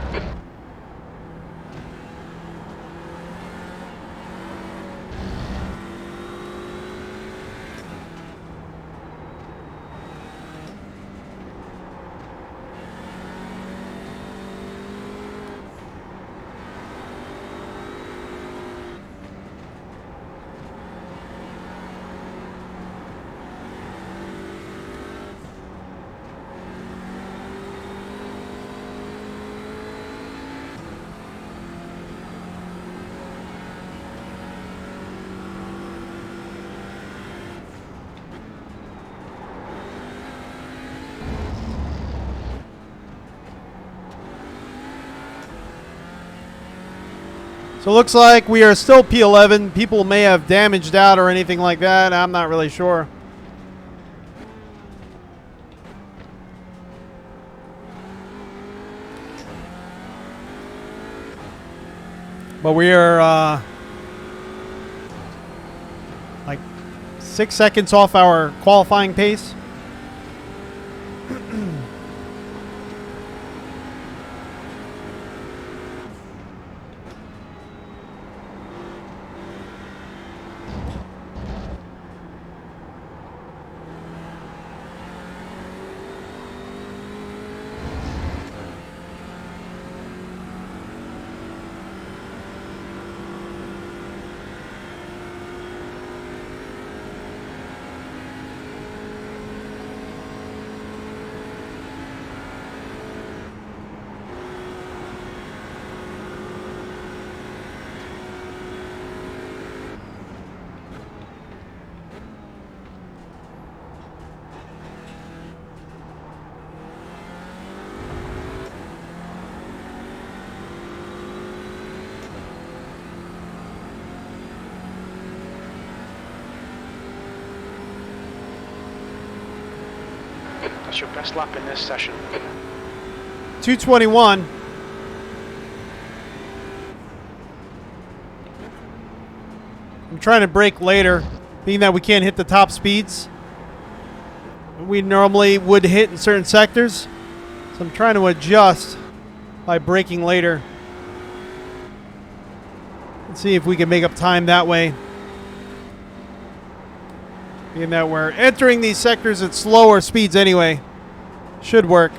S1: So it looks like we are still P11. People may have damaged out or anything like that. I'm not really sure. But we are like 6 seconds off our qualifying pace.
S2: That's your best lap in this session.
S1: 221. I'm trying to brake later, being that we can't hit the top speeds we normally would hit in certain sectors. So I'm trying to adjust by braking later. Let's see if we can make up time that way. Being that we're entering these sectors at slower speeds anyway. Should work.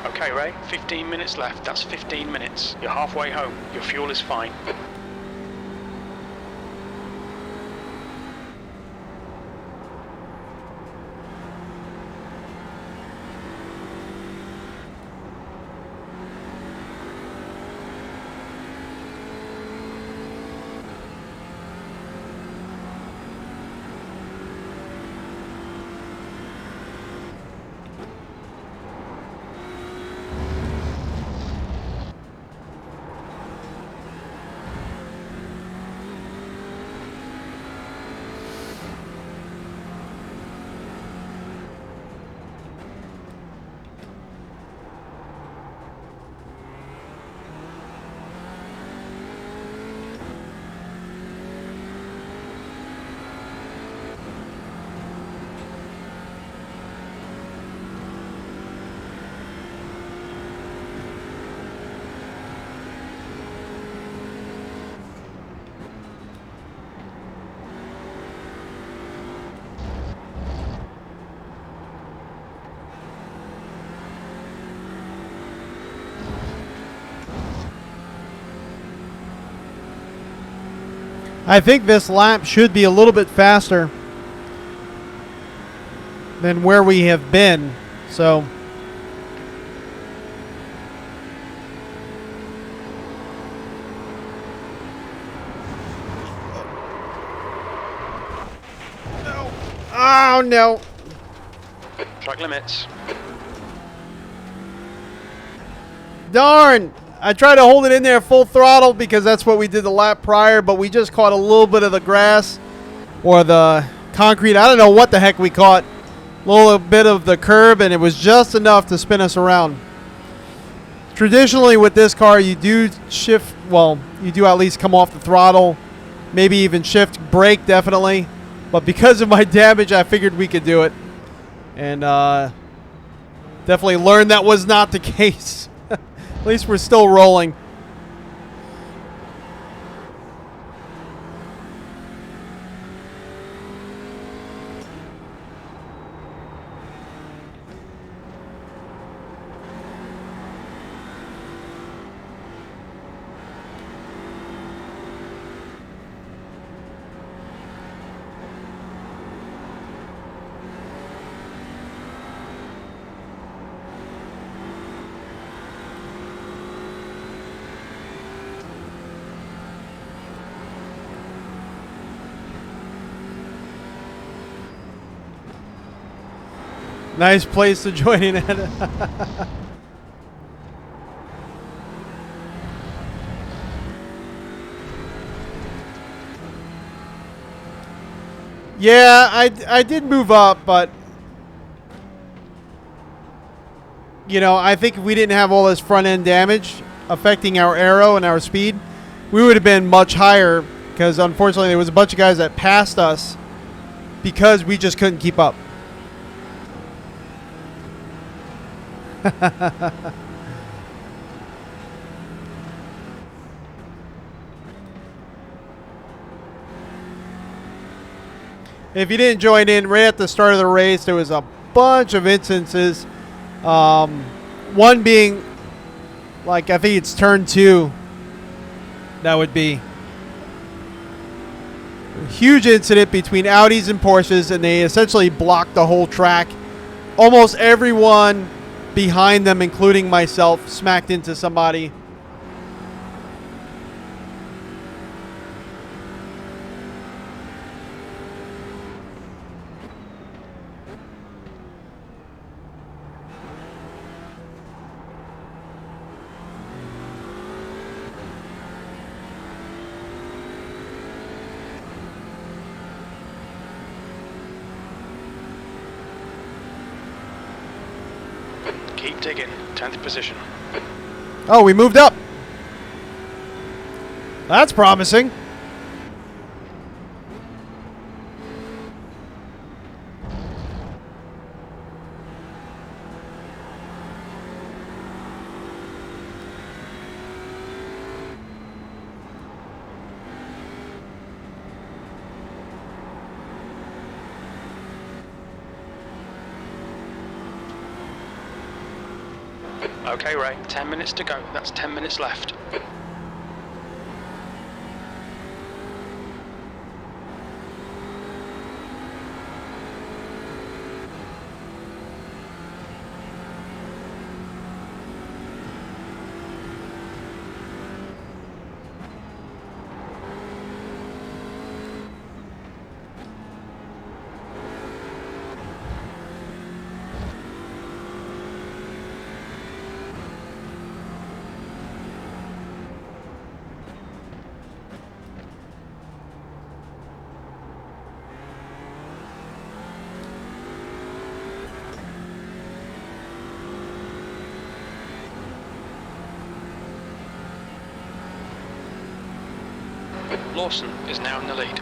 S2: Okay, Ray, 15 minutes left. That's 15 minutes. You're halfway home. Your fuel is fine.
S1: I think this lap should be a little bit faster than where we have been. So oh no.
S2: Track limits.
S1: Darn. I tried to hold it in there full throttle because that's what we did the lap prior, but we just caught a little bit of the grass or the concrete. I don't know what the heck we caught. A little bit of the curb, and it was just enough to spin us around. Traditionally with this car, you do shift, well, you do at least come off the throttle, maybe even shift brake definitely. But because of my damage, I figured we could do it. And definitely learned that was not the case. At least we're still rolling. Nice place to join in at. Yeah, I did move up, but you know, I think if we didn't have all this front end damage affecting our aero and our speed, we would have been much higher, because unfortunately there was a bunch of guys that passed us because we just couldn't keep up. If you didn't join in, right at the start of the race, there was a bunch of instances. One being, like, I think it's turn 2. That would be a huge incident between Audis and Porsches, and they essentially blocked the whole track. Almost everyone behind them, including myself, smacked into somebody.
S2: Keep digging. 10th position.
S1: Oh, we moved up. That's promising.
S2: Okay, Ray, 10 minutes to go. That's 10 minutes left. Lawson is now in the lead.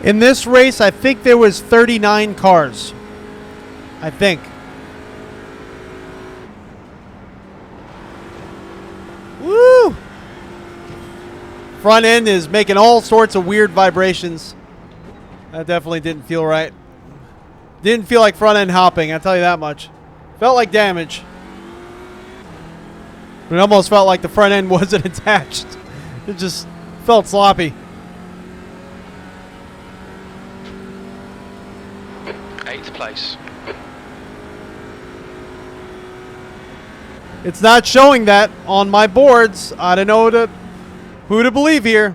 S1: In this race, I think there was 39 cars. I think. Woo! Front end is making all sorts of weird vibrations. That definitely didn't feel right. Didn't feel like front end hopping, I'll tell you that much. Felt like damage. It almost felt like the front end wasn't attached. It just felt sloppy.
S2: 8th place.
S1: It's not showing that on my boards. I don't know who to believe here.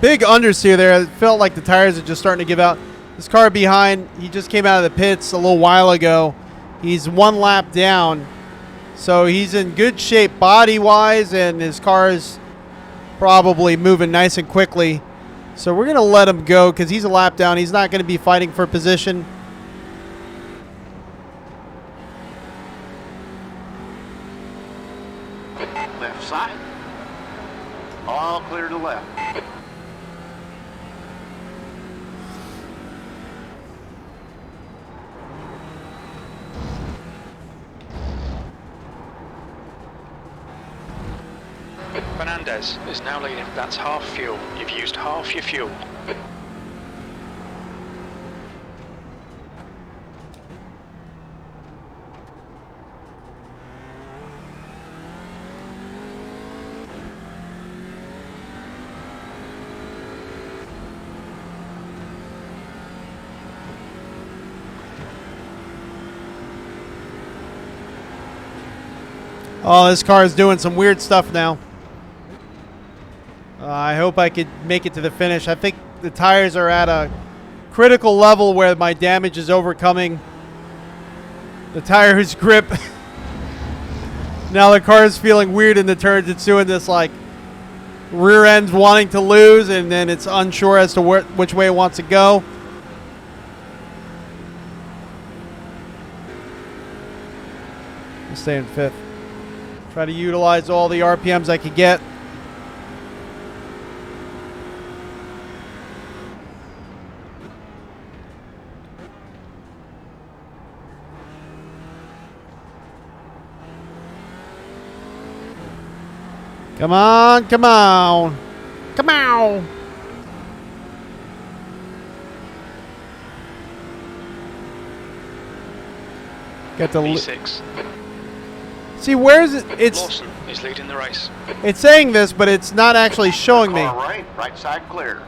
S1: Big understeer there. It felt like the tires are just starting to give out. This car behind, he just came out of the pits a little while ago. He's one lap down. So he's in good shape body-wise, and his car is probably moving nice and quickly. So we're going to let him go because he's a lap down. He's not going to be fighting for position.
S3: Left side. All clear to left.
S2: Fernandez is now leading. That's half fuel. You've used half your fuel.
S1: Oh, this car is doing some weird stuff now. I hope I could make it to the finish. I think the tires are at a critical level where my damage is overcoming the tire's grip. Now the car is feeling weird in the turns. It's doing this like rear end wanting to lose, and then it's unsure as to which way it wants to go. I'm staying fifth. Try to utilize all the RPMs I could get. Come on, come on. Come on. Get the
S2: V6.
S1: See, where is it? It's
S2: Lawson is leading the race.
S1: It's saying this, but it's not actually showing me.
S3: All right, right side clear.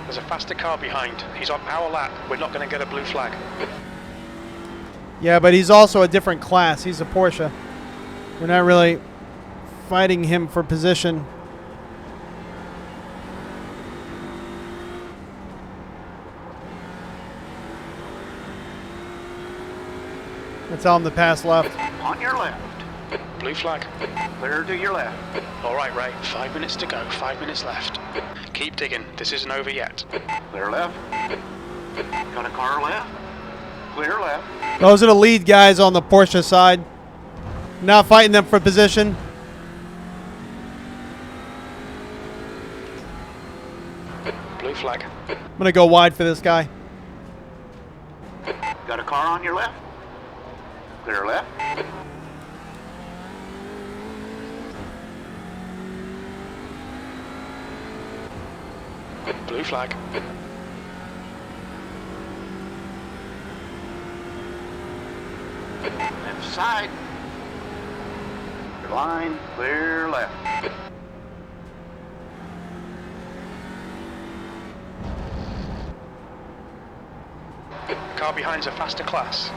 S2: There's a faster car behind. He's on our lap. We're not going to get a blue flag.
S1: Yeah, but he's also a different class. He's a Porsche. We're not really fighting him for position. I tell him to pass left.
S3: On your left.
S2: Blue flag.
S3: Clear to your left.
S2: All right, Ray. 5 minutes to go. 5 minutes left. Keep digging. This isn't over yet.
S3: Clear left. Got a car left. Clear left.
S1: Those are the lead guys on the Porsche side. Not fighting them for position.
S2: Blue flag.
S1: I'm going to go wide for this guy.
S3: Got a car on your left. Clear left.
S2: Blue flag.
S3: Left side. Your line. Clear left.
S2: Car behind's a faster class.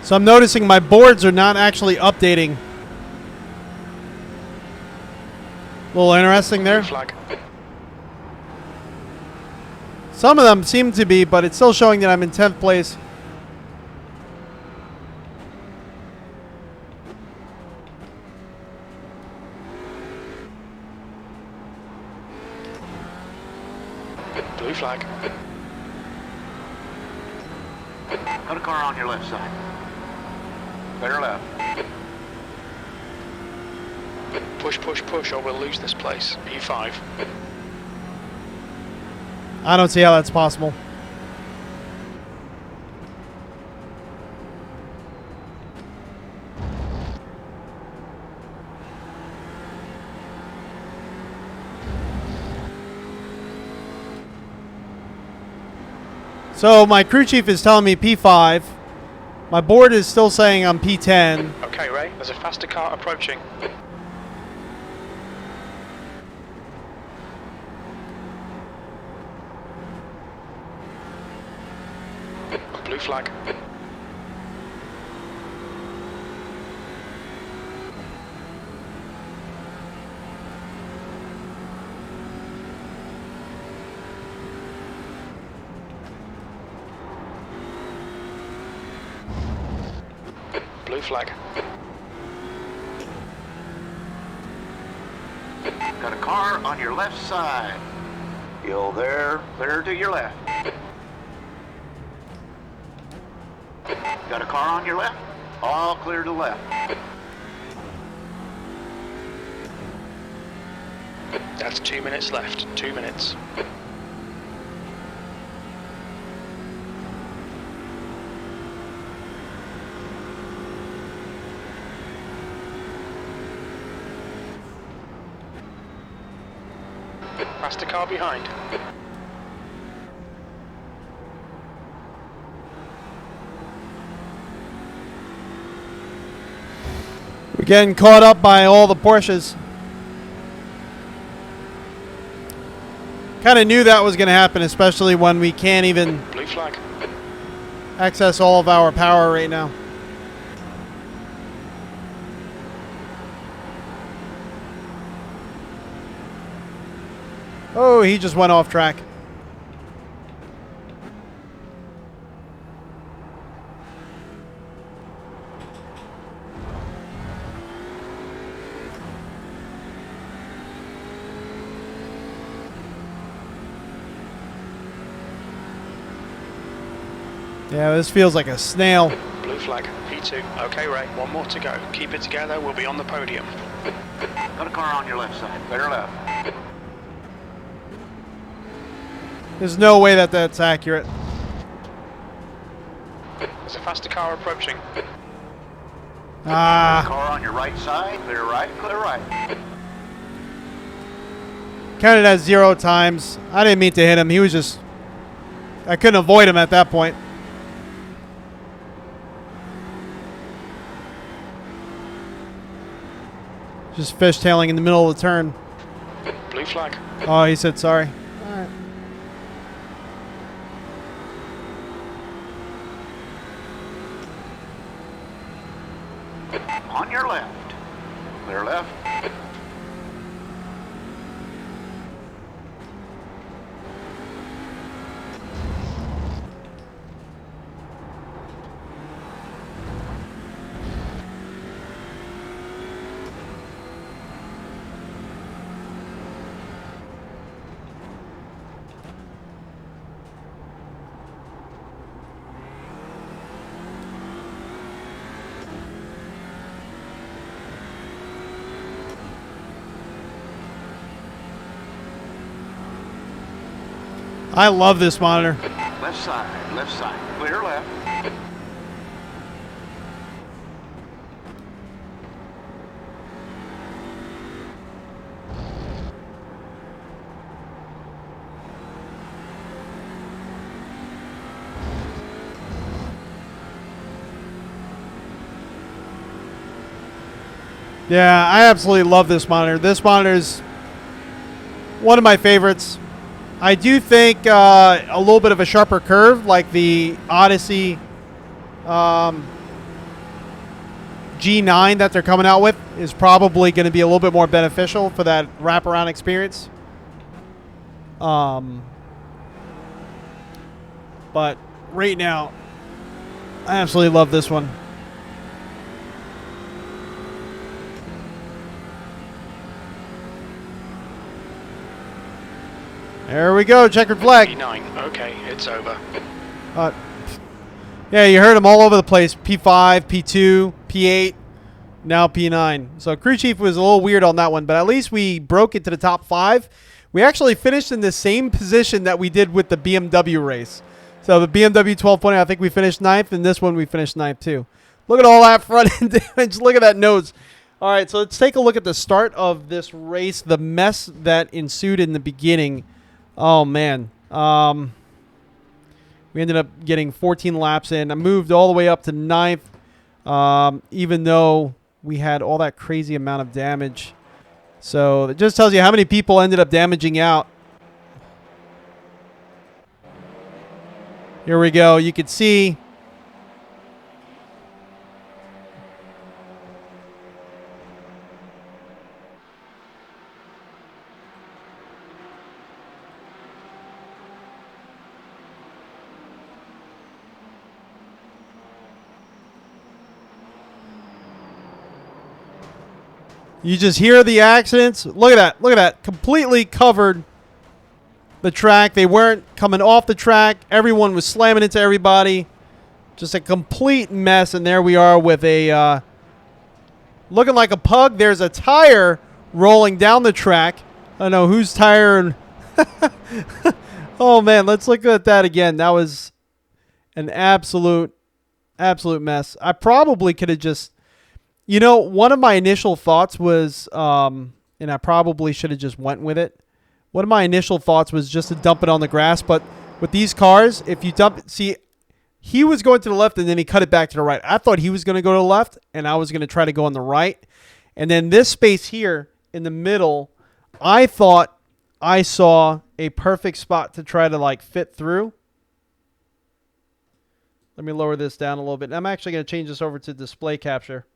S1: So I'm noticing my boards are not actually updating. A little interesting there.
S2: Blue flag.
S1: Some of them seem to be, but it's still showing that I'm in 10th place.
S2: Blue flag.
S3: Got a car on your left side. Clear left.
S2: Push, push, push, or we'll lose this place. P5.
S1: I don't see how that's possible. So my crew chief is telling me P5. My board is still saying I'm P10.
S2: Okay, Ray, there's a faster car approaching. Blue flag. Blue flag.
S3: Got a car on your left side. You're there. Clear to your left. Got a car on your left. All clear to left.
S2: That's 2 minutes left. 2 minutes. Faster car behind.
S1: Getting caught up by all the Porsches. Kind of knew that was going to happen, especially when we can't even
S2: Blue flag.
S1: access all of our power right now. Oh, he just went off track. Yeah, this feels like a snail.
S2: Blue flag. P2. Okay, Ray. One more to go. Keep it together. We'll be on the podium.
S3: Got a car on your left side. Clear left.
S1: There's no way that that's accurate.
S2: There's a faster car approaching.
S1: Ah.
S3: Car on your right side. Clear right. Clear right.
S1: Counted as 0 times. I didn't mean to hit him. He was just... I couldn't avoid him at that point. Just fishtailing in the middle of the turn.
S2: Blue flag.
S1: Oh, he said sorry. All right.
S3: On your left. Clear left.
S1: I love this monitor.
S3: Left side. Left side. Clear left.
S1: Yeah, I absolutely love this monitor. This monitor is one of my favorites. I do think a little bit of a sharper curve, like the Odyssey G9 that they're coming out with, is probably going to be a little bit more beneficial for that wraparound experience. But right now, I absolutely love this one. There we go, checkered flag.
S2: P9. Okay, it's over.
S1: Yeah, you heard them all over the place. P5, P2, P8, now P9. So crew chief was a little weird on that one, but at least we broke it to the top 5. We actually finished in the same position that we did with the BMW race. So the BMW 1220, I think we finished 9th, and this one we finished 9th too. Look at all that front end damage. Look at that nose. All right, so let's take a look at the start of this race, the mess that ensued in the beginning. Oh, man. We ended up getting 14 laps in. I moved all the way up to 9th, even though we had all that crazy amount of damage. So it just tells you how many people ended up damaging out. Here we go. You can see... You just hear the accidents. Look at that. Look at that. Completely covered the track. They weren't coming off the track. Everyone was slamming into everybody. Just a complete mess. And there we are with a... looking like a pug. There's a tire rolling down the track. I don't know whose tire... Oh, man. Let's look at that again. That was an absolute mess. I probably could have just... You know, one of my initial thoughts was, and I probably should have just went with it. One of my initial thoughts was just to dump it on the grass. But with these cars, if you dump it, see, he was going to the left, and then he cut it back to the right. I thought he was going to go to the left, and I was going to try to go on the right. And then this space here in the middle, I thought I saw a perfect spot to try to like fit through. Let me lower this down a little bit. I'm actually going to change this over to display capture.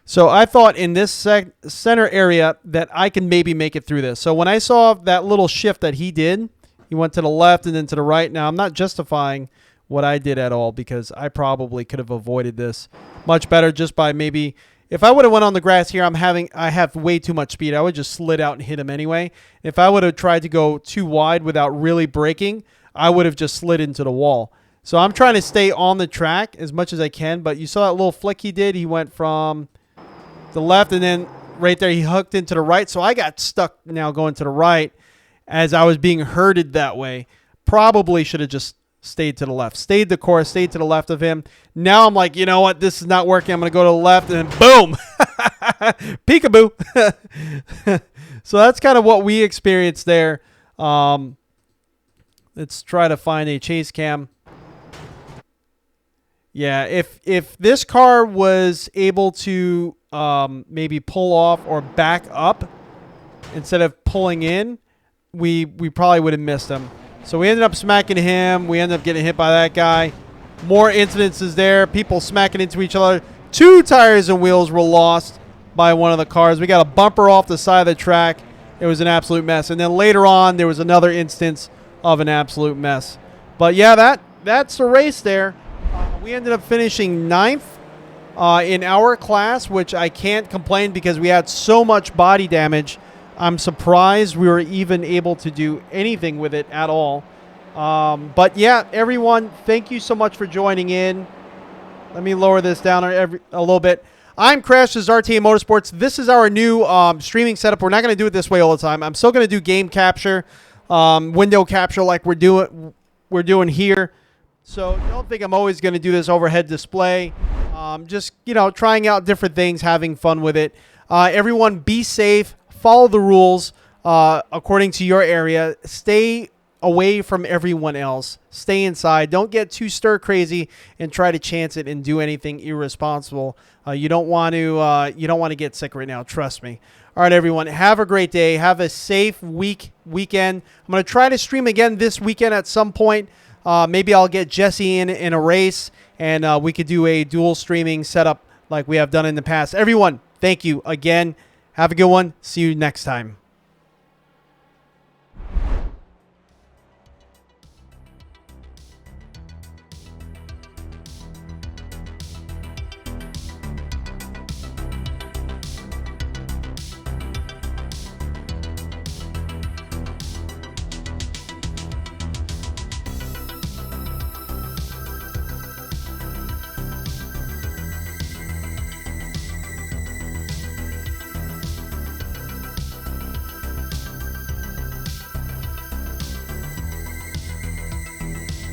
S1: So I thought in this center area that I can maybe make it through this. So when I saw that little shift that he did, he went to the left and then to the right. Now, I'm not justifying what I did at all because I probably could have avoided this much better just by maybe, if I would have went on the grass here, I have way too much speed. I would just slid out and hit him anyway. If I would have tried to go too wide without really braking, I would have just slid into the wall. So I'm trying to stay on the track as much as I can, but you saw that little flick he did. He went from the left, and then right there he hooked into the right. So I got stuck now going to the right as I was being herded that way. Probably should have just stayed to the left. Stayed the course, stayed to the left of him. Now I'm like, you know what? This is not working. I'm going to go to the left, and then boom. Peekaboo. So that's kind of what we experienced there. Let's try to find a chase cam. Yeah, if this car was able to maybe pull off or back up instead of pulling in, we probably would have missed him. So we ended up smacking him. We ended up getting hit by that guy. More incidences there. People smacking into each other. 2 tires and wheels were lost by one of the cars. We got a bumper off the side of the track. It was an absolute mess. And then later on, there was another instance of an absolute mess. But yeah, that's the race there. We ended up finishing 9th in our class, which I can't complain because we had so much body damage. I'm surprised we were even able to do anything with it at all. But yeah, everyone, thank you so much for joining in. Let me lower this down a little bit. I'm Crash, this is RTA Motorsports. This is our new streaming setup. We're not going to do it this way all the time. I'm still going to do game capture, window capture like we're doing here. So don't think I'm always going to do this overhead display. Just, trying out different things, having fun with it. Everyone be safe. Follow the rules according to your area. Stay away from everyone else. Stay inside. Don't get too stir crazy and try to chance it and do anything irresponsible. You don't want to get sick right now. Trust me. All right, everyone. Have a great day. Have a safe weekend. I'm going to try to stream again this weekend at some point. Maybe I'll get Jesse in a race, and we could do a dual streaming setup like we have done in the past. Everyone, thank you again. Have a good one. See you next time.